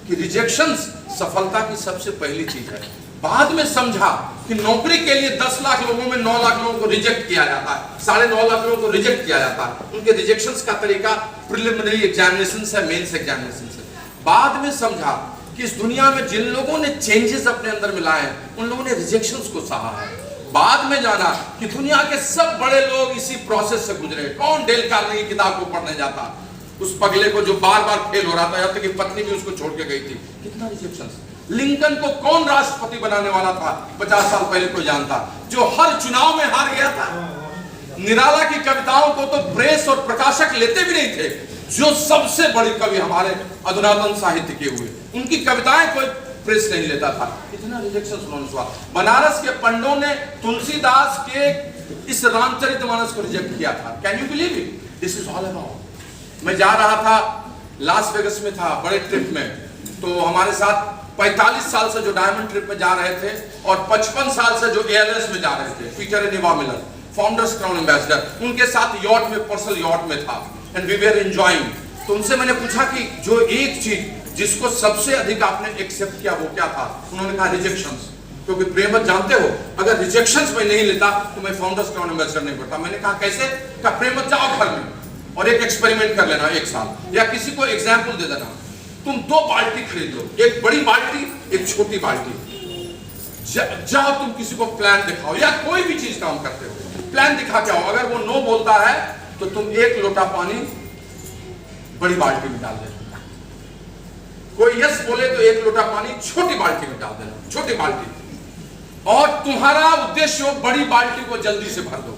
कि रिजेक्शंस सफलता की सबसे पहली चीज है। बाद में समझा कि नौकरी के लिए 10 लाख लोगों में 9 लाख लोगों को रिजेक्ट किया जाता है, 9.5 लाख लोगों को रिजेक्ट किया जाता है। उनके रिजेक्शंस का तरीका प्रिलिमिनरी एग्जामिनेशन है, मेंस एग्जामिनेशन है। बाद में समझा कि इस दुनिया में जिन लोगों ने चेंजेस अपने अंदर में लाए हैं, उन लोगों ने रिजेक्शंस को सहा है। बाद में जाना कि दुनिया के सब बड़े लोग इसी प्रोसेस से गुजरे। कौन डेल कार्नेगी की किताब को पढ़ने जाता, उस पगले को जो बार बार फेल हो रहा था, यहाँ तक कि पत्नी भी उसको छोड़ के गई थी। कितना रिजेक्शंस। लिंकन को कौन राष्ट्रपति बनाने वाला था 50 साल पहले, कोई जानता, जो हर चुनाव में हार गया था। निराला की कविताओं को तो प्रेस और प्रकाशक लेते भी नहीं थे, जो सबसे बड़ी कवि हमारे अधुनातन साहित्य के हुए, उनकी कविताएं कोई प्रेस नहीं लेता था। इतना रिजेक्शन उन्होंने सुना। बनारस के पंडों ने तुलसीदास के इस रामचरितमानस को रिजेक्ट किया था। Can you believe it? This is all about. मैं जा रहा था, लास वेगस में था, बड़े ट्रिप में, तो हमारे साथ 45 साल से जो डायमंड ट्रिप में जा रहे थे और 55 साल से जो एयरलाइंस में जा रहे थे, Peter and Eva Miller, founders crown ambassador, उनके साथ यॉट में, पर्सनल यॉट में था, एंड वी वर एंजॉयिंग। तो उनसे मैंने पूछा कि जो एक चीज जिसको सबसे अधिक आपने एक्सेप्ट किया वो क्या था? उन्होंने कहा रिजेक्शंस। क्योंकि प्रेमत जानते हो, अगर रिजेक्शंस में नहीं लेता तो मैं फाउंडर्स क्राउन एम्बेसडर नहीं बनता। मैंने कहा कैसे? कहा प्रेमत जाओ घर में और एक एक्सपेरिमेंट कर लेना 1 साल, या किसी को एग्जाम्पल दे देना, तुम 2 बाल्टी खरीद लो, एक बड़ी बाल्टी, एक छोटी बाल्टी। जाओ तुम किसी को प्लान दिखाओ, या कोई भी चीज काम करते हो, प्लान दिखा के आओ। अगर वो नो बोलता है तो तुम 1 लोटा पानी बड़ी बाल्टी में डाल देना, कोई यस बोले तो 1 लोटा पानी छोटी बाल्टी में डाल देना, छोटी बाल्टी, और तुम्हारा उद्देश्य हो बड़ी बाल्टी को जल्दी से भर दो,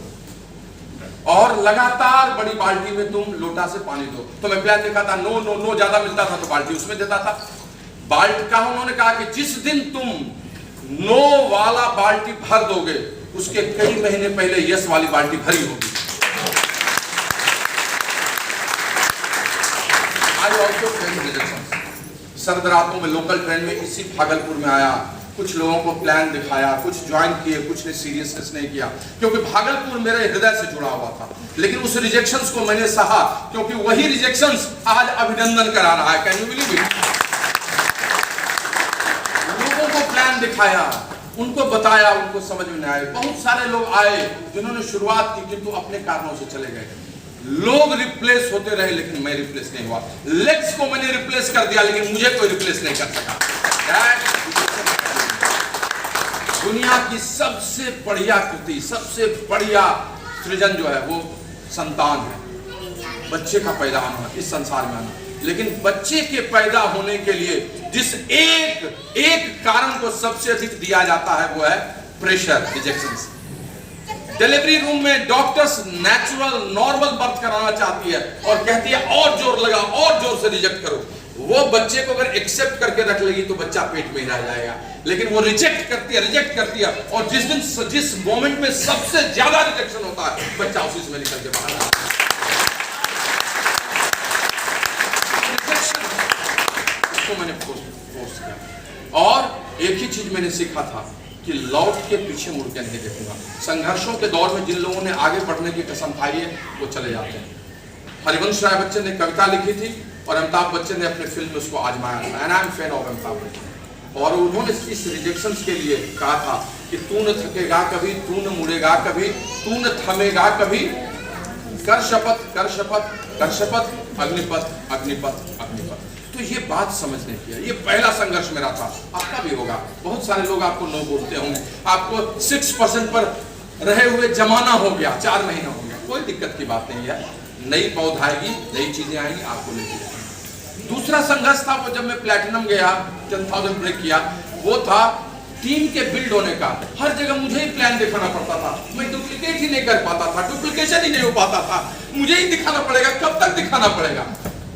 और लगातार बड़ी बाल्टी में तुम लोटा से पानी दो। तो मैं प्लान दिखाता, नो नो नो, ज्यादा मिलता था तो बाल्टी उसमें देता था। बाल्टी का उन्होंने कहा कि जिस दिन तुम नो वाला बाल्टी भर दोगे, उसके कई महीने पहले यस वाली बाल्टी भरी होगी। सर्द रातों में लोकल ट्रेन में इसी भागलपुर में आया, कुछ लोगों को प्लान दिखाया, कुछ ज्वाइन किए, कुछ ने सीरियसनेस नहीं किया, क्योंकि भागलपुर मेरे हृदय से जुड़ा हुआ था। लेकिन उस रिजेक्शंस को मैंने सहा, क्योंकि वही रिजेक्शंस आज अभिनंदन करा रहा है। Can you believe it? लोगों को प्लान दिखाया, उनको बताया, उनको समझ में नहीं आया। बहुत सारे लोग आए जिन्होंने शुरुआत की, किंतु अपने कारणों से चले गए। लोग रिप्लेस होते रहे, लेकिन मैं रिप्लेस नहीं हुआ। लेग्स को मैंने रिप्लेस कर दिया, लेकिन मुझे कोई रिप्लेस नहीं कर सका। दुनिया की सबसे बढ़िया कृति, सबसे बढ़िया सृजन जो है वो संतान है, बच्चे का पैदा होना, इस संसार में आना। लेकिन बच्चे के पैदा होने के लिए जिस एक कारण को सबसे अधिक दिया जाता है वो है प्रेशर, रिजेक्शन। डिलीवरी रूम में डॉक्टर्स नेचुरल नॉर्मल बर्थ कराना चाहती है और कहती है और जोर लगा, और जोर से रिजेक्ट करो। वो बच्चे को अगर एक्सेप्ट करके रख लेगी तो बच्चा पेट में ही रह जाएगा, लेकिन वो रिजेक्ट करती है और जिस मोमेंट में सबसे ज्यादा रिजेक्शन होता है बच्चा उसी में निकल के बाहर आता है। इसको मैंने फोर्स किया और एक ही चीज मैंने सीखा था कि लौट के पीछे मुड़ के नहीं देखूंगा। संघर्षों के दौर में जिन लोगों ने आगे बढ़ने की कसम खाई है वो चले जाते हैं। हरिवंश राय बच्चन ने कविता लिखी थी और अमिताभ बच्चन ने अपने फिल्म में उसको आजमाया था। And I am fan of Amitabh Bachchan. और उन्होंने इस रिजेक्शन के लिए कहा था कि तू न थकेगा कभी, तू न मुड़ेगा कभी, तू न थमेगा कभी, कर शपथ कर शपथ कर शपथ, अग्निपथ अग्निपथ अग्निपथ। तो ये बात समझने की है। ये पहला संघर्ष मेरा था, आपका भी होगा। बहुत सारे लोग आपको नो बोलते होंगे, आपको 6% पर रहे हुए जमाना हो गया, 4 महीना हो गया, कोई दिक्कत की बात नहीं है। नई पौध आएगी, नई चीजें आएंगी, आपको लेके जाएंगी। दूसरा संघर्ष था वो जब मैं प्लैटिनम गया, 10,000 ब्रेक किया, वो था टीम के बिल्ड होने का। हर जगह मुझे ही प्लान दिखाना पड़ता था, मैं डुप्लीकेट ही नहीं कर पाता था, डुप्लीकेशन ही नहीं हो पाता था, मुझे ही दिखाना पड़ेगा, कब तक दिखाना पड़ेगा।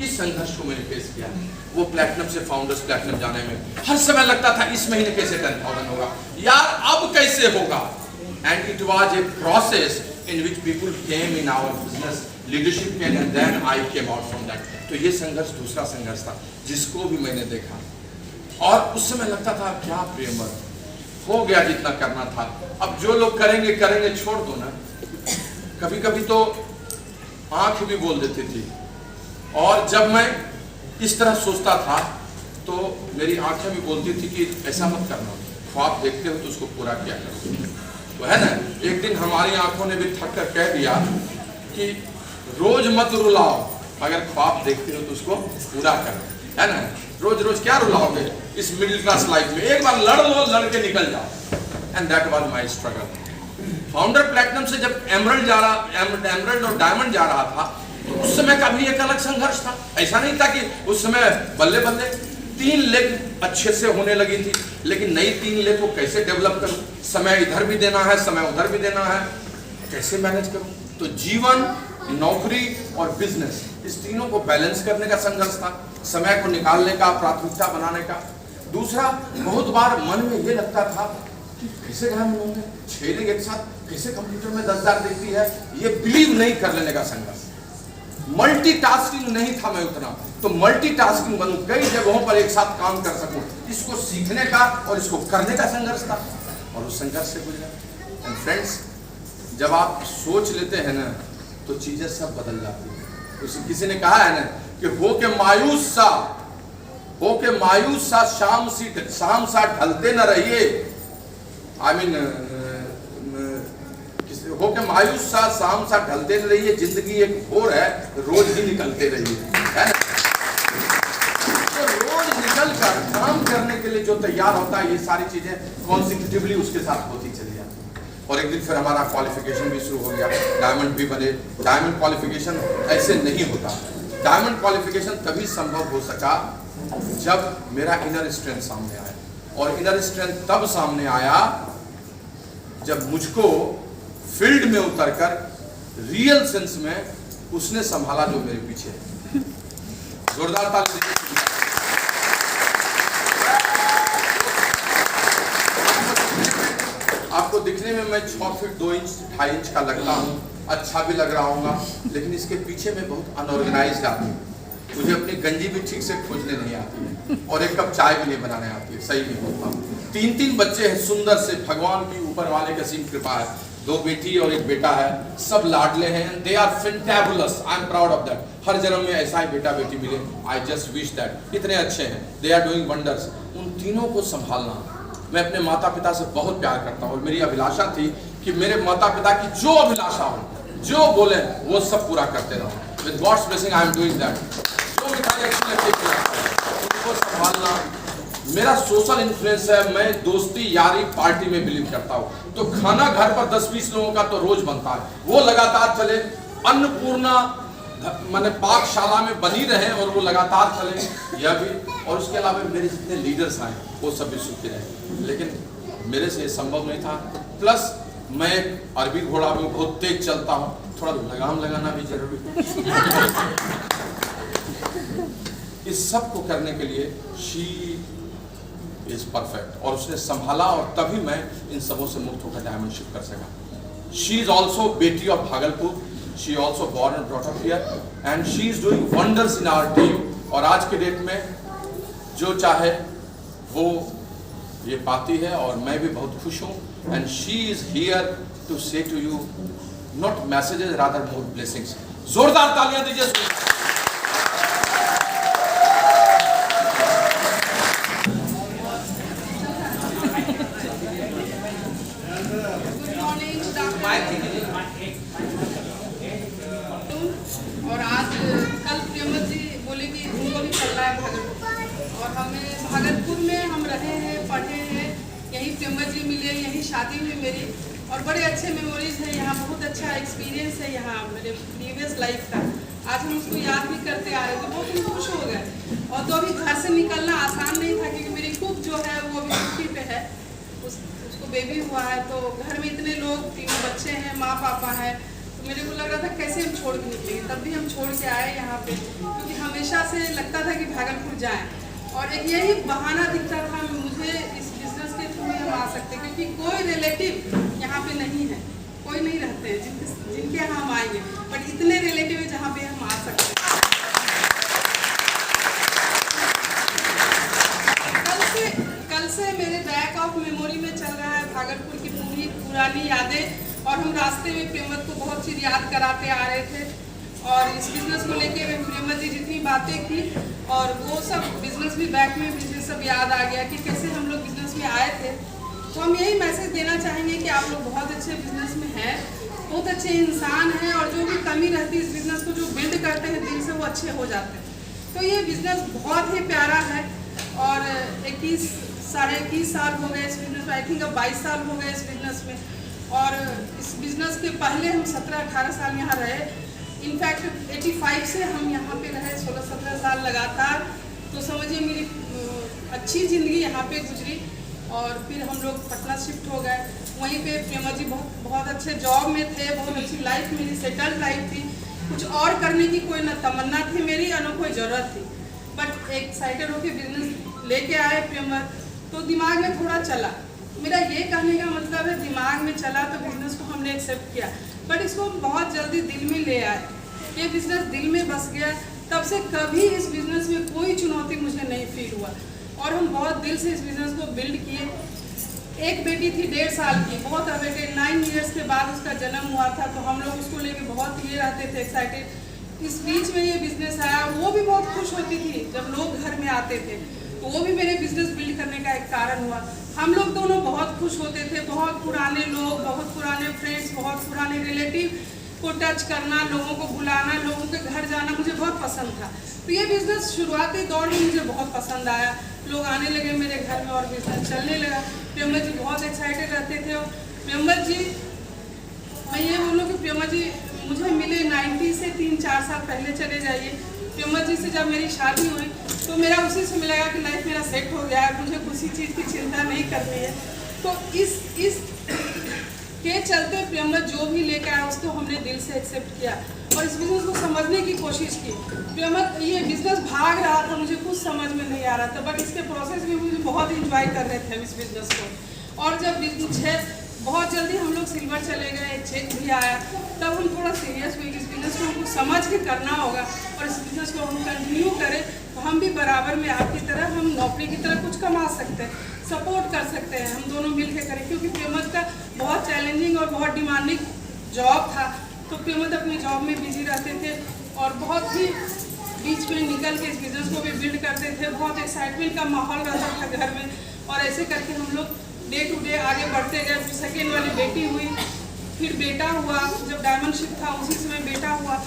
इस संघर्ष को मैंने फेस किया। वो प्लैटिनम से फाउंडर्स प्लैटिनम जाने में हर समय लगता था इस महीने कैसे 10,000 होगा यार, अब कैसे होगा। And it was a process in which people came in our business, leadership came and then I came out from that. तो ये संघर्ष दूसरा संघर्ष था जिसको भी मैंने देखा और उस समय लगता था क्या प्रेमर हो गया जितना करना था, अब जो लोग करेंगे करेंगे, छोड़ दो ना। कभी कभी तो आंख भी बोल देती थी और जब मैं इस तरह सोचता था तो मेरी आंखें भी बोलती थी कि ऐसा मत करना, ख्वाब देखते हो तो उसको पूरा किया करो। तो है ना, एक दिन हमारी आंखों ने भी थक कर कह दिया कि रोज मत रुलाओ, अगर ख्वाब देखते हो तो उसको पूरा करो, है ना। रोज रोज क्या रुलाओगे इस मिडिल क्लास लाइफ में, एक बार लड़ लो, लड़ के निकल जाओ। And that was my struggle. Founder platinum से जब एमरल्ड और डायमंड जा रहा था तो उस समय का भी एक अलग संघर्ष था। ऐसा नहीं था कि उस समय बल्ले बल्ले 3 लेग अच्छे से होने लगी थी, लेकिन नई 3 लेग को कैसे डेवलप करूं, समय इधर भी देना है, समय उधर भी देना है, कैसे मैनेज करूं। तो जीवन, नौकरी और बिजनेस, इस तीनों को बैलेंस करने का संघर्ष था, समय को निकालने का, प्राथमिकता बनाने का। दूसरा, बहुत बार मन में ये लगता था कि कैसे घर में होंगे 6 लेग एक साथ, कैसे कंप्यूटर में 10,000 दिखती है, ये बिलीव नहीं कर लेने का संघर्ष। मल्टीटास्किंग नहीं था मैं उतना, तो मल्टीटास्किंग बनूं, कई जगहों पर एक साथ काम कर सकूं, इसको सीखने का और इसको करने का संघर्ष था और उस संघर्ष से गुजरा। एंड फ्रेंड्स, जब आप सोच लेते हैं ना तो चीजें सब बदल जाती है। किसी ने कहा है ना कि हो के मायूस सा शाम सा ढलते न रहिए, आई मीन हो के मायूस सा शाम सा ढलते न रहिए, जिंदगी एक घोर है, रोज ही निकलते रहिए, है ना। तो रोज निकल कर काम करने के लिए जो तैयार होता है, ये सारी चीजें कॉन्सिक्यूटिवली उसके साथ होती चली जाती। और एक दिन फिर हमारा क्वालिफिकेशन भी शुरू हो गया, डायमंड भी बने। डायमंड क्वालिफिकेशन ऐसे नहीं होता, डायमंड क्वालिफिकेशन तभी संभव हो सका जब मेरा इनर स्ट्रेंथ सामने आया। और इनर स्ट्रेंथ तब सामने आया जब मुझको फील्ड में उतरकर रियल सेंस में उसने संभाला जो मेरे पीछे है। जोरदार ताली दीजिए। आपको दिखने में मैं 6 फीट 2 इंच 2.5 इंच का लगता हूँ, अच्छा भी लग रहा होगा, लेकिन इसके पीछे मैं बहुत अनऑर्गेनाइज्ड आदमी हूँ। मुझे अपनी गंजी भी ठीक से खोजने नहीं आती है और एक कप चाय भी नहीं बनाने आती है, सही नहीं होता। 3 बच्चे हैं सुंदर से, भगवान की ऊपर वाले की असीम कृपा है। 2 बेटी और 1 बेटा है, सब लाडले हैं, they are fantabulous, I am proud of that. हर जन्म में ऐसा ही बेटा बेटी मिले, आई जस्ट विश दैट। इतने अच्छे हैं, दे आर डूइंग वंडर्स। उन तीनों को संभालना, मैं अपने माता पिता से बहुत प्यार करता हूँ और मेरी अभिलाषा थी कि मेरे माता पिता की जो अभिलाषा हो, जो बोले वो सब पूरा करते रहो। With God's blessing I am doing that. जो मिठाई अच्छी लगती है उनको संभालना मेरा सोशल इन्फ्लुएंस है। मैं दोस्ती यारी पार्टी में बिलीव करता हूँ, तो खाना घर पर 10-20 लोगों का तो रोज बनता है, वो लगातार चले, अन्नपूर्णा माने पाकशाला में बनी रहे और वो लगातार चले, यह भी। और उसके अलावा मेरे जितने लीडर्स आए वो सब भी सुखी रहे, लेकिन मेरे से ये संभव नहीं था। प्लस मैं अरबी घोड़ा में बहुत तेज चलता हूँ, थोड़ा लगाम लगाना भी जरूरी है। इस सब को करने के लिए शी इज परफेक्ट, और उसने संभाला, और तभी मैं इन सबों से मुक्त होकर डायमंड शिफ्ट कर सका। शी इज ऑल्सो बेटी of Bhagalpur, she also born and brought up here, and she is doing wonders in our team. और आज के डेट में जो चाहे वो ये पाती है, और मैं भी बहुत खुश हूँ। And she is here to say to you not messages, rather more blessings. जोरदार तालियां दीजिए।
और आज कल प्रियमत जी बोले कि उनको भी चलना है भागलपुर, और हमें भागलपुर में हम रहे हैं, पढ़े हैं, यहीं प्रियमत जी मिले, यहीं शादी हुई मेरी, और बड़े अच्छे मेमोरीज हैं यहाँ, बहुत अच्छा एक्सपीरियंस है यहाँ मेरे प्रीवियस लाइफ का। आज हम उसको याद भी करते आ रहे थे, बहुत हम खुश हो गए। और तो अभी घर से निकलना आसान नहीं था, क्योंकि मेरी कुक जो है वो अभी छुट्टी पे है, उसको बेबी हुआ है, तो घर में इतने लोग, 3 बच्चे हैं, माँ पापा है, तो मेरे को लग रहा था कैसे हम छोड़ के निकलेंगे। तब भी हम छोड़ के आए यहाँ पे, क्योंकि हमेशा से लगता था कि भागलपुर जाएं, और एक यही बहाना दिखता था मुझे इस बिजनेस के थ्रू हम आ सकते, क्योंकि कोई रिलेटिव यहाँ पे नहीं है, कोई नहीं रहते हैं जिनके यहाँ हम आएंगे, बट इतने रिलेटिव है जहाँ पे हम आ सकते हैं। कल से मेरे बैक ऑफ मेमोरी में चल रहा है भागलपुर की पूरी पुरानी यादें, और हम रास्ते में प्रियमत को बहुत चीज़ याद कराते आ रहे थे, और इस बिज़नेस को लेके प्रियमत जी जितनी बातें की, और वो सब बिज़नेस भी बैक में मुझे सब याद आ गया कि कैसे हम लोग बिज़नेस में आए थे। तो हम यही मैसेज देना चाहेंगे कि आप लोग बहुत अच्छे बिज़नेस में हैं, बहुत अच्छे इंसान हैं, और जो भी कमी रहती है इस बिज़नेस को जो बिल्ड करते हैं दिल से, वो अच्छे हो जाते हैं। तो ये बिज़नेस बहुत ही प्यारा है, और 21-21 साल हो गए इस बिज़नेस में, आई थिंक अब 22 साल हो गए इस बिज़नेस में। और इस बिज़नेस के पहले हम 17-18 साल यहाँ रहे, इनफैक्ट 85 से हम यहाँ पे रहे, 16-17 साल लगातार। तो समझिए मेरी अच्छी ज़िंदगी यहाँ पे गुजरी, और फिर हम लोग पटना शिफ्ट हो गए। वहीं पे प्रियमत जी बहुत अच्छे जॉब में थे, बहुत अच्छी लाइफ मेरी सेटल्ड लाइफ थी, कुछ और करने की कोई न तमन्ना थी मेरी, न कोई ज़रूरत थी, बट एक्साइटेड होकर बिजनेस लेके आए प्रियमत, तो दिमाग में थोड़ा चला। मेरा ये कहने का मतलब है दिमाग में चला तो बिजनेस को हमने एक्सेप्ट किया, बट इसको हम बहुत जल्दी दिल में ले आए, ये बिजनेस दिल में बस गया। तब से कभी इस बिजनेस में कोई चुनौती मुझे नहीं फील हुआ, और हम बहुत दिल से इस बिजनेस को बिल्ड किए। एक बेटी थी 1.5 साल की, बहुत अवेटेड, 9 इयर्स के बाद उसका जन्म हुआ था, तो हम लोग उसको लेके बहुत ये रहते थे एक्साइटेड। इस बीच में ये बिजनेस आया, वो भी बहुत खुश होती थी जब लोग घर में आते थे, तो वो भी मेरे बिजनेस बिल्ड करने का एक कारण हुआ। हम लोग दोनों बहुत खुश होते थे, बहुत पुराने लोग, बहुत पुराने फ्रेंड्स, बहुत पुराने रिलेटिव को टच करना, लोगों को बुलाना, लोगों के घर जाना मुझे बहुत पसंद था। तो ये बिज़नेस शुरुआती दौर में मुझे बहुत पसंद आया, लोग आने लगे मेरे घर में और बिज़नेस चलने लगा। प्रियमत जी बहुत एक्साइटेड रहते थे। और प्रियमत जी, मैं ये बोलूँ कि प्रियमत जी मुझे मिले 90 से 3-4 साल पहले चले जाइए। प्रियमत जी से जब मेरी शादी हुई तो मेरा उसी से मिलेगा कि लाइफ मेरा सेट हो गया है, मुझे किसी चीज़ की चिंता नहीं करनी है। तो इस के चलते प्रियमत जो भी लेकर आया उसको हमने दिल से एक्सेप्ट किया और इस बिज़नेस को समझने की कोशिश की। प्रियमत ये बिज़नेस भाग रहा था, मुझे कुछ समझ में नहीं आ रहा था, बट इसके प्रोसेस में मुझे बहुत इंजॉय कर रहे थे हम इस बिज़नेस को। और जब बिजनेस बहुत जल्दी हम लोग सिल्वर चले गए, एक चेक भी आया, तब हम थोड़ा सीरियस हुए कि इस बिज़नेस को हमको समझ के करना होगा और इस बिज़नेस को हम कंटिन्यू करें तो हम भी बराबर में आपकी तरह, हम नौकरी की तरह कुछ कमा सकते हैं, सपोर्ट कर सकते हैं, हम दोनों मिल के करें। क्योंकि प्रियमत का बहुत चैलेंजिंग और बहुत डिमांडिंग जॉब था, तो प्रियमत अपनी जॉब में बिजी रहते थे और बहुत ही बीच में निकल के इस बिज़नेस को भी बिल्ड करते थे। बहुत एक्साइटमेंट का माहौल रहता था घर में और ऐसे करके हम लोग डे टू डे आगे बढ़ते गए। फिर सेकेंड वाली बेटी हुई, फिर बेटा हुआ, जब डायमंड शिप था उसी समय बेटा हुआ।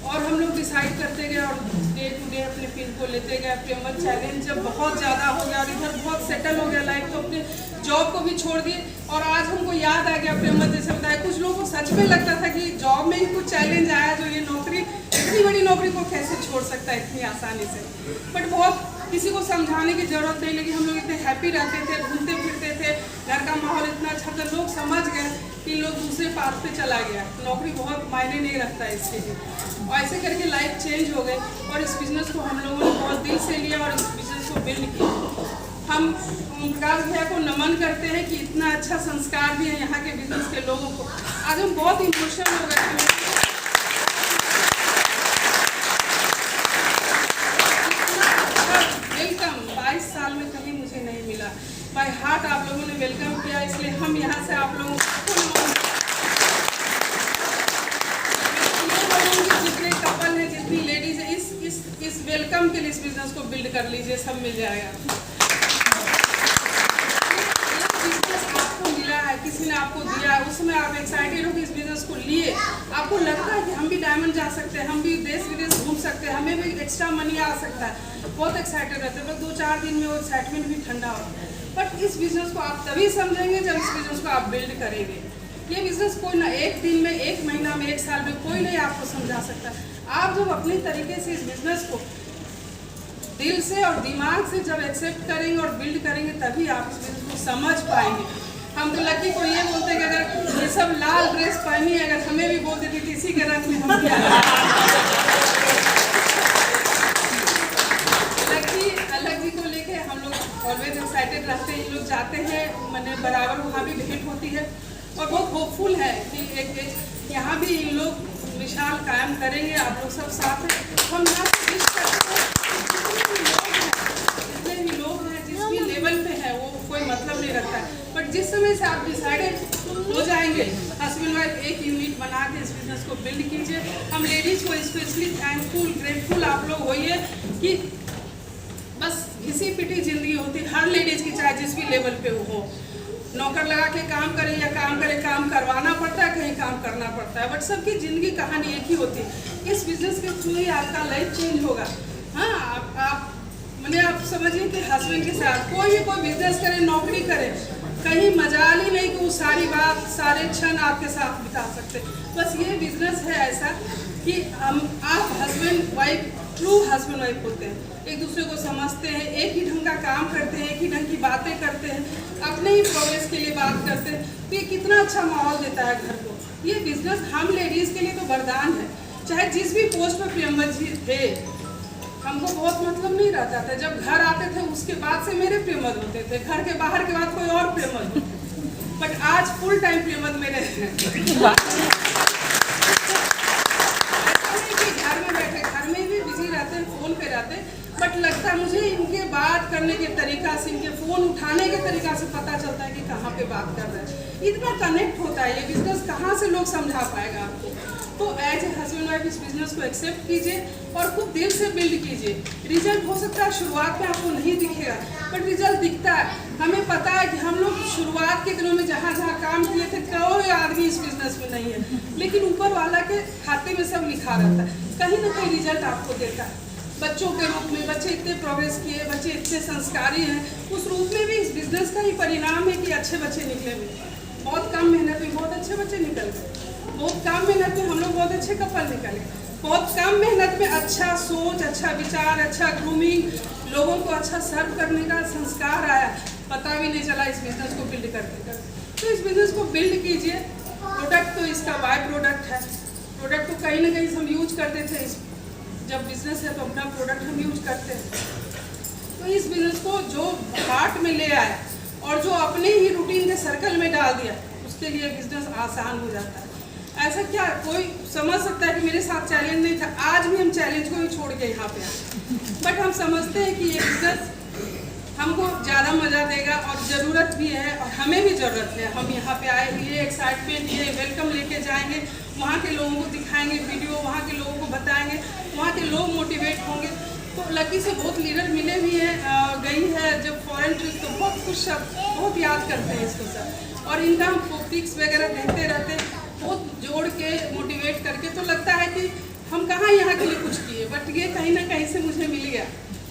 और हम लोग डिसाइड करते गए और डे टू डे अपने पिन को लेते गए। प्रेमवत चैलेंज जब बहुत ज़्यादा हो गया और इधर बहुत सेटल हो गया लाइफ, तो अपने जॉब को भी छोड़ दिए। और आज हमको याद आ गया प्रेमवत जैसे बताया, कुछ लोगों को सच में लगता था कि जॉब में ही कुछ चैलेंज आया, जो ये नौकरी, इतनी बड़ी नौकरी को कैसे छोड़ सकता है इतनी आसानी से। बट बहुत किसी को समझाने की जरूरत नहीं लगी, हम लोग इतने हैप्पी रहते थे, घूमते फिरते थे, घर का माहौल इतना अच्छा था, लोग समझ गए कि लोग दूसरे पाथ पे चला गया, नौकरी बहुत मायने नहीं रखता है इसके लिए। और ऐसे करके लाइफ चेंज हो गई और इस बिज़नेस को हम लोगों ने बहुत दिल से लिया और इस बिज़नेस को बिल्ड किया। हम ओमप्रकाश भैया को नमन करते हैं कि इतना अच्छा संस्कार दिए यहाँ के बिज़नेस के लोगों को। आज हम बहुत इमोशनल हो गए थे। वेलकम 22 साल में कभी मुझे नहीं मिला। बाय हार्ट आप लोगों ने वेलकम किया, इसलिए हम यहाँ से आप लोगों को जितने कपल हैं, जितनी लेडीज है, इस वेलकम के लिए इस बिजनेस को बिल्ड कर लीजिए, सब मिल जाएगा। बिजनेस आपको मिला है, किसी ने आपको दिया है, उसमें आप एक्साइटेड हो कि इस बिजनेस को लिए, आपको लगता है कि हम भी डायमंड जा सकते हैं, हम भी देश विदेश घूम सकते हैं, हमें भी एक्स्ट्रा मनी आ सकता है, बहुत एक्साइटेड रहते हैं। बस 2-4 दिन में वो एक्साइटमेंट भी ठंडा होता है। बट इस बिजनेस को आप तभी समझेंगे जब इस बिजनेस को आप बिल्ड करेंगे। ये बिजनेस कोई ना एक दिन में, एक महीना में, एक साल में कोई नहीं आपको समझा सकता। आप जब अपनी तरीके से इस बिजनेस को दिल से और दिमाग से जब एक्सेप्ट करेंगे और बिल्ड करेंगे, तभी आप इस बिजनेस को समझ पाएंगे। हम तो लकी को ये बोलते हैं कि अगर ये सब लाल ड्रेस पहनी है, अगर हमें भी बोल देती थी इसी के रंग में हम लकी को लेके हम लोग ऑलवेज एक्साइटेड रहते हैं। ये लोग जाते हैं, मैंने बराबर वहाँ भी भेंट होती है और बहुत होपफुल है कि एक यहाँ भी इन लोग मिसाल कायम करेंगे। आप लोग सब साथ हैं, हम यहाँ से विश करते हैं। जितने भी लोग हैं, जिस भी लेवल पे है, वो कोई मतलब नहीं रखता है। बट जिस समय से आप डिसाइडेड हो जाएंगे, हस्बैंड वाइफ एक यूनिट बना के इस बिजनेस को बिल्ड कीजिए। हम लेडीज़ को स्पेशली थैंकफुल, ग्रेटफुल आप लोग होइए कि बस घिसी पिटी जिंदगी होती है हर लेडीज़ की, चाहे जिस भी लेवल पे वो हो। नौकर लगा के काम करे या काम करे, काम करवाना पड़ता है, कहीं काम करना पड़ता है, बट सबकी ज़िंदगी कहानी एक ही होती है। इस बिज़नेस के थ्रू ही आपका लाइफ चेंज होगा। हाँ, आप आप समझिए कि हस्बैंड के साथ कोई भी कोई बिजनेस करे, नौकरी करे, कहीं मजाल ही नहीं कि वो सारी बात, सारे क्षण आपके साथ बिता सकते। बस ये बिजनेस है ऐसा कि आप husband wife, true husband wife होते हैं, एक दूसरे को समझते हैं, एक ही ढंग का काम करते हैं, एक ही ढंग की बातें करते हैं, अपने ही प्रोग्रेस के लिए बात करते हैं। तो ये कितना अच्छा माहौल देता है घर को। ये बिजनेस हम लेडीज़ के लिए तो वरदान है। चाहे जिस भी पोस्ट पर प्रियंवत जी थे, हमको बहुत मतलब नहीं रहता था। जब घर आते थे उसके बाद से मेरे प्रियंवत होते थे, घर के बाहर के बाद कोई और प्रियंवत होते थे। बट आज फुल टाइम प्रियंवत मेरे हैं। घर में बैठे, घर में भी बिजी रहते हैं, फोन पे रहते हैं, बट लगता है मुझे इनके बात करने के तरीका से, इनके फ़ोन उठाने के तरीका से पता चलता है कि कहाँ पे बात कर रहे हैं। इतना कनेक्ट होता है ये बिजनेस, कहाँ से लोग समझा पाएगा आपको। तो एज ए हस्बैंड वाइफ इस बिजनेस को एक्सेप्ट कीजिए और खूब दिल से बिल्ड कीजिए। रिजल्ट हो सकता है शुरुआत में आपको नहीं दिखेगा, बट रिजल्ट दिखता है। हमें पता है कि हम लोग शुरुआत के दिनों में जहाँ जहाँ काम किए थे, कोई आदमी इस बिजनेस में नहीं है, लेकिन ऊपर वाला के खाते में सब लिखा रहता है, कहीं ना कहीं रिजल्ट आपको देता है। बच्चों के रूप में बच्चे इतने प्रोग्रेस किए, बच्चे इतने संस्कारी हैं, उस रूप में भी इस बिजनेस का ही परिणाम है कि अच्छे बच्चे निकले हुए। बहुत कम मेहनत में बहुत अच्छे बच्चे निकल गए, बहुत कम मेहनत में हम लोग बहुत अच्छे कपल निकले, बहुत कम मेहनत में अच्छा सोच, अच्छा विचार, अच्छा ग्रूमिंग, लोगों को अच्छा सर्व करने का संस्कार आया, पता भी नहीं चला इस बिजनेस को बिल्ड करते करते। तो इस बिजनेस को बिल्ड कीजिए। प्रोडक्ट तो इसका बाय प्रोडक्ट है, प्रोडक्ट तो कहीं ना कहीं हम यूज करते थे, जब बिजनेस है तो अपना प्रोडक्ट हम यूज करते हैं। तो इस बिजनेस को जो हार्ट में ले आया और जो अपने ही रूटीन के सर्कल में डाल दिया, उसके लिए बिजनेस आसान हो जाता है। ऐसा क्या कोई समझ सकता है कि मेरे साथ चैलेंज नहीं था, आज भी हम चैलेंज को ही छोड़ के यहाँ पे आए, बट हम समझते हैं कि ये बिजनेस हमको ज़्यादा मज़ा देगा और ज़रूरत भी है और हमें भी ज़रूरत है। हम यहाँ पे आए, ये एक्साइटमेंट, ये वेलकम लेके जाएंगे, वहाँ के लोगों को दिखाएंगे वीडियो, वहाँ के लोगों को बताएंगे, वहाँ के लोग मोटिवेट होंगे। तो लकी से बहुत लीडर मिले भी हैं, गई है जब फॉरेन ट्रिप, तो बहुत कुछ बहुत याद करते हैं इसको सब, और इनका हम पिक्स वगैरह देखते रहते हैं, बहुत जोड़ के मोटिवेट करके। तो लगता है कि हम कहाँ यहाँ के लिए कुछ किए, बट ये कहीं ना कहीं से मुझे मिल गया,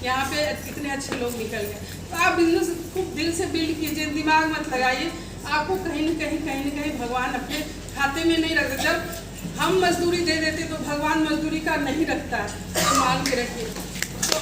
यहाँ पे कितने अच्छे लोग निकल गए। तो आप बिजनेस खूब दिल से बिल्ड कीजिए, दिमाग मत लगाइए, आपको कहीं ना कहीं भगवान अपने खाते में नहीं रखते। जब हम मजदूरी दे देते तो भगवान मजदूरी का नहीं रखता है, तो मान के रखिए। तो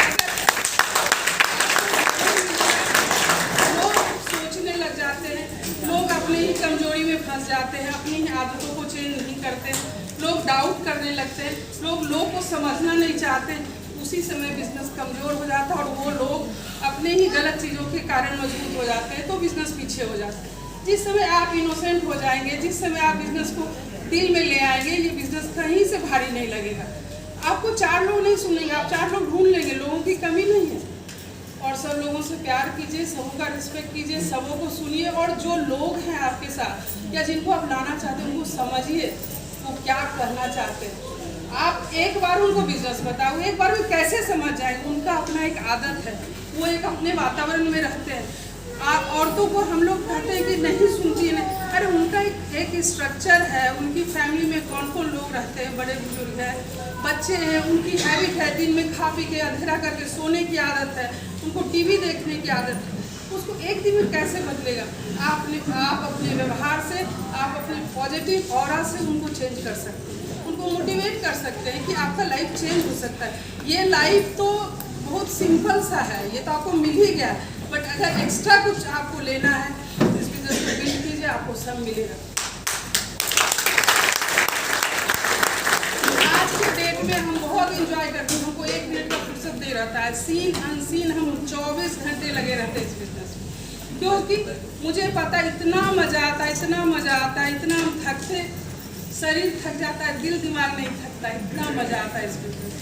लोग सोचने लग जाते हैं, लोग अपनी ही कमजोरी में फंस जाते हैं, अपनी ही आदतों को चेंज नहीं करते, लोग डाउट करने लगते हैं, लोग को समझना नहीं चाहते, उसी समय बिजनेस कमज़ोर हो जाता है और वो लोग अपने ही गलत चीज़ों के कारण मजबूत हो जाते हैं, तो बिजनेस पीछे हो जाता है। जिस समय आप इनोसेंट हो जाएंगे, जिस समय आप बिजनेस को दिल में ले आएंगे, ये बिजनेस कहीं से भारी नहीं लगेगा। आपको 4 लोग नहीं सुनेंगे, आप 4 लोग ढूंढ लेंगे, लोगों की कमी नहीं है। और सब लोगों से प्यार कीजिए, सबों का रिस्पेक्ट कीजिए, सबों को सुनिए, और जो लोग हैं आपके साथ या जिनको आप लाना चाहते हैं उनको समझिए वो क्या करना चाहते हैं। आप एक बार उनको बिजनेस बताओ, एक बार वो कैसे समझ जाएंगे, उनका अपना एक आदत है, वो एक अपने वातावरण में रहते हैं। औरतों को हम लोग कहते हैं कि नहीं सुनती नहीं, अरे उनका एक स्ट्रक्चर है, उनकी फैमिली में कौन कौन लोग रहते हैं, बड़े बुजुर्ग हैं, बच्चे हैं, उनकी हैबिट है दिन में खा पी के अंधेरा करके सोने की आदत है, उनको टीवी देखने की आदत है, उसको एक दिन में कैसे बदलेगा? आप अपने व्यवहार से, आप अपने पॉजिटिव ऑरा से उनको चेंज कर सकते हैं, उनको मोटिवेट कर सकते हैं कि आपका लाइफ चेंज हो सकता है। ये लाइफ तो बहुत सिंपल सा है, ये तो आपको मिल ही गया, बट अगर एक्स्ट्रा कुछ आपको लेना है तो इस बिजनेस को बिल्ड कीजिए, आपको सब मिलेगा। आज के डेट में हम बहुत इंजॉय करते हैं, हमको 1 मिनट का फुर्सत दे रहता है, सीन अनसीन हम 24 घंटे लगे रहते हैं इस बिजनेस में, क्योंकि मुझे पता इतना मजा आता है, इतना मजा आता है, इतना हम थकते, शरीर थक जाता है, दिल दिमाग नहीं थकता, इतना मजा आता है इस बिजनेस में।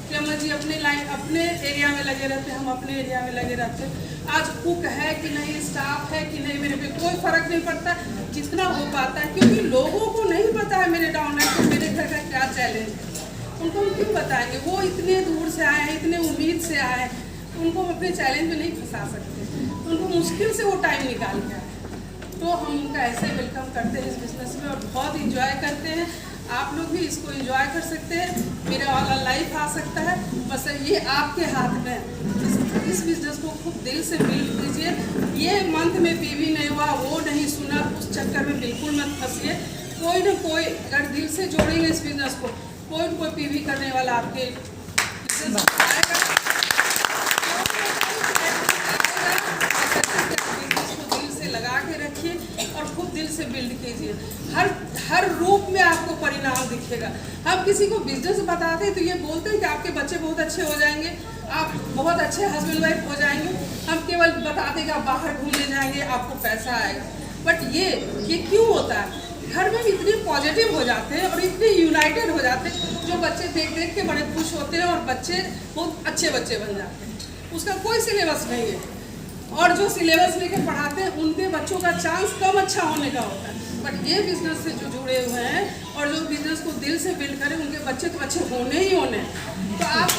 प्रेमा जी अपने एरिया में लगे रहते हैं, हम अपने एरिया में लगे रहते हैं। आज कुक है कि नहीं, स्टाफ है कि नहीं, मेरे पे कोई फर्क नहीं पड़ता, जितना हो पाता है, क्योंकि लोगों को नहीं पता है मेरे डाउनलाइन को मेरे घर का क्या चैलेंज है, उनको हम क्यों बताएंगे? वो इतने दूर से आए हैं, इतने उम्मीद से आए हैं, उनको हम अपने चैलेंज में नहीं फंसा सकते, उनको मुश्किल से वो टाइम निकाल के आए, तो हम उनका ऐसे वेलकम करते हैं इस बिजनेस में और बहुत इंजॉय करते हैं। आप लोग भी इसको एंजॉय कर सकते हैं, मेरा वाला लाइफ आ सकता है, बस ये आपके हाथ में है। इस बिजनेस को खूब दिल से बिल्ड कीजिए। ये मंथ में पीवी नहीं हुआ, वो नहीं सुना, उस चक्कर में बिल्कुल मत फंसिए। कोई ना कोई अगर दिल से जोड़ेंगे इस बिजनेस को, कोई ना कोई पीवी करने वाला आपके बिजनेस आएगा। लगा के रखिए और खूब दिल से बिल्ड कीजिए, हर रूप में आपको परिणाम दिखेगा। हम किसी को बिजनेस बताते हैं तो ये बोलते हैं कि आपके बच्चे बहुत अच्छे हो जाएंगे, आप बहुत अच्छे हस्बैंड वाइफ हो जाएंगे, हम केवल बताते कि आप बाहर घूमने जाएंगे, आपको पैसा आएगा। बट ये क्यों होता है? घर में इतने पॉजिटिव हो जाते हैं और इतने यूनाइटेड हो जाते हैं, जो बच्चे देख देख के बड़े खुश होते हैं और बच्चे बहुत अच्छे बच्चे बन जाते हैं। उसका कोई सिलेबस नहीं है, और जो सिलेबस लेके पढ़ाते हैं उनके बच्चों का चांस कम अच्छा होने का होता है। बट ये बिजनेस से जो जुड़े हुए हैं और जो बिजनेस को दिल से बिल्ड करें, उनके बच्चे तो अच्छे होने ही होने। तो आप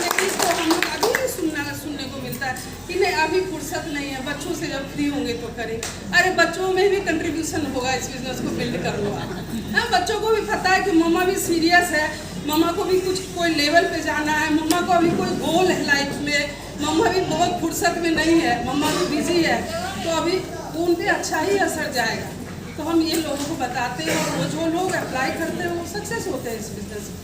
लेडीज को हम लोग अभी भी सुनने को मिलता है कि नहीं अभी फुर्सत नहीं है, बच्चों से जब फ्री होंगे तो करें। अरे बच्चों में भी कंट्रीब्यूशन होगा इस बिजनेस को बिल्ड कर लो आप। हाँ, बच्चों को भी पता है कि मम्मा भी सीरियस है, मम्मा को भी कुछ कोई लेवल पे जाना है, मम्मा को अभी कोई गोल है लाइफ में, मम्मा भी बहुत फुर्सत में नहीं है, मम्मा भी बिजी है, तो अभी उन पे अच्छा ही असर जाएगा। तो हम ये लोगों को बताते हैं और वो जो लोग अप्लाई करते हैं वो सक्सेस होते हैं इस बिजनेस में।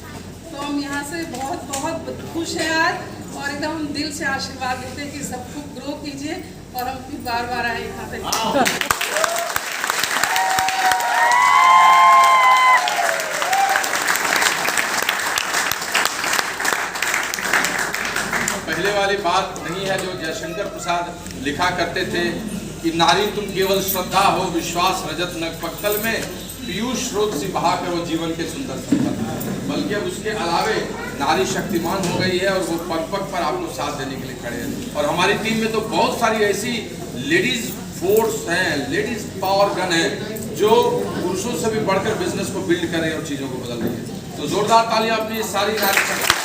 तो हम यहाँ से बहुत बहुत खुश हैं आज और एकदम हम दिल से आशीर्वाद देते हैं कि सब कुछ ग्रो कीजिए और हम फिर बार बार आए यहाँ पे।
पहले वाली बात नहीं है जो जयशंकर प्रसाद लिखा करते थे कि नारी तुम केवल श्रद्धा हो, विश्वास रजत नग पक्कल में, पीयूष स्रोत से बहा कर वो जीवन के सुंदर संपत्ति। बल्कि अब उसके अलावे नारी शक्तिमान हो गई है और वो पग पग पर आपको साथ देने के लिए खड़े हैं। और हमारी टीम में तो बहुत सारी ऐसी लेडीज फोर्स हैं, लेडीज पावर गन है जो पुरुषों से भी बढ़कर बिजनेस को बिल्ड कर रही है और चीजों को बदल रही है। तो जोरदार तालियां अपनी ये सारी नारी शक्ति।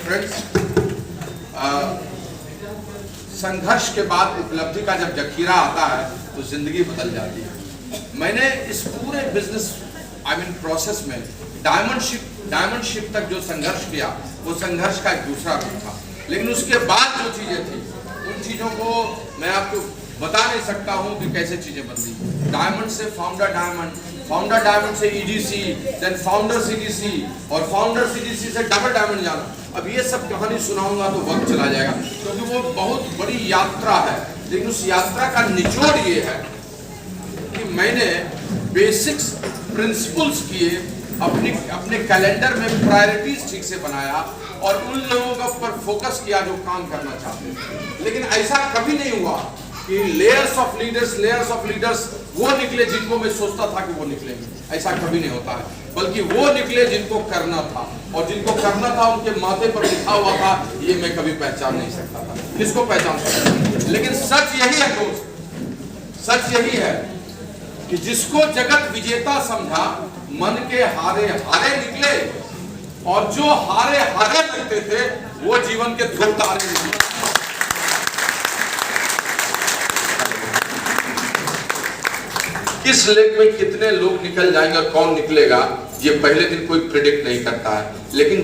फ्रेंड्स, संघर्ष के बाद उपलब्धि का जब जखीरा आता है तो जिंदगी बदल जाती है। मैंने इस पूरे बिजनेस प्रोसेस में डायमंड शिप तक जो संघर्ष किया वो संघर्ष का एक दूसरा रूप था, लेकिन उसके बाद जो चीजें थी उन चीजों को मैं आपको बता नहीं सकता हूं कि कैसे चीजें बदली। डायमंड से फाउंडर डायमंड से ईडीसी, देन फाउंडर ईडीसी और फाउंडर ईडीसी से डबल डायमंड जाना। अब ये सब कहानी सुनाऊंगा तो वक्त चला जाएगा, क्योंकि वो बहुत बड़ी यात्रा है। लेकिन उस यात्रा का निचोड़ ये है कि मैंने बेसिक्स प्रिंसिपल्स किए, अपने कैलेंडर में प्रायोरिटीज ठीक से बनाया और उन लोगों के ऊपर फोकस किया जो काम करना चाहते थे। लेकिन ऐसा कभी नहीं हुआ कि लेयर्स ऑफ लीडर्स वो निकले जिनको मैं सोचता था कि वो निकलेंगे, ऐसा कभी नहीं होता है। बल्कि वो निकले जिनको करना था, और जिनको करना था उनके माथे पर लिखा हुआ था, ये मैं कभी पहचान नहीं सकता था। किसको पहचान सकता? लेकिन सच यही है दोस्त, सच यही है कि जिसको जगत विजेता समझा, मन के हारे हारे निकले, और जो हारे हारे लगते थे वो जीवन के ध्रुव तारे निकले। किस लेग में कितने लोग निकल जाएंगे और कौन निकलेगा, ये पहले दिन कोई प्रेडिक्ट नहीं करता है, लेकिन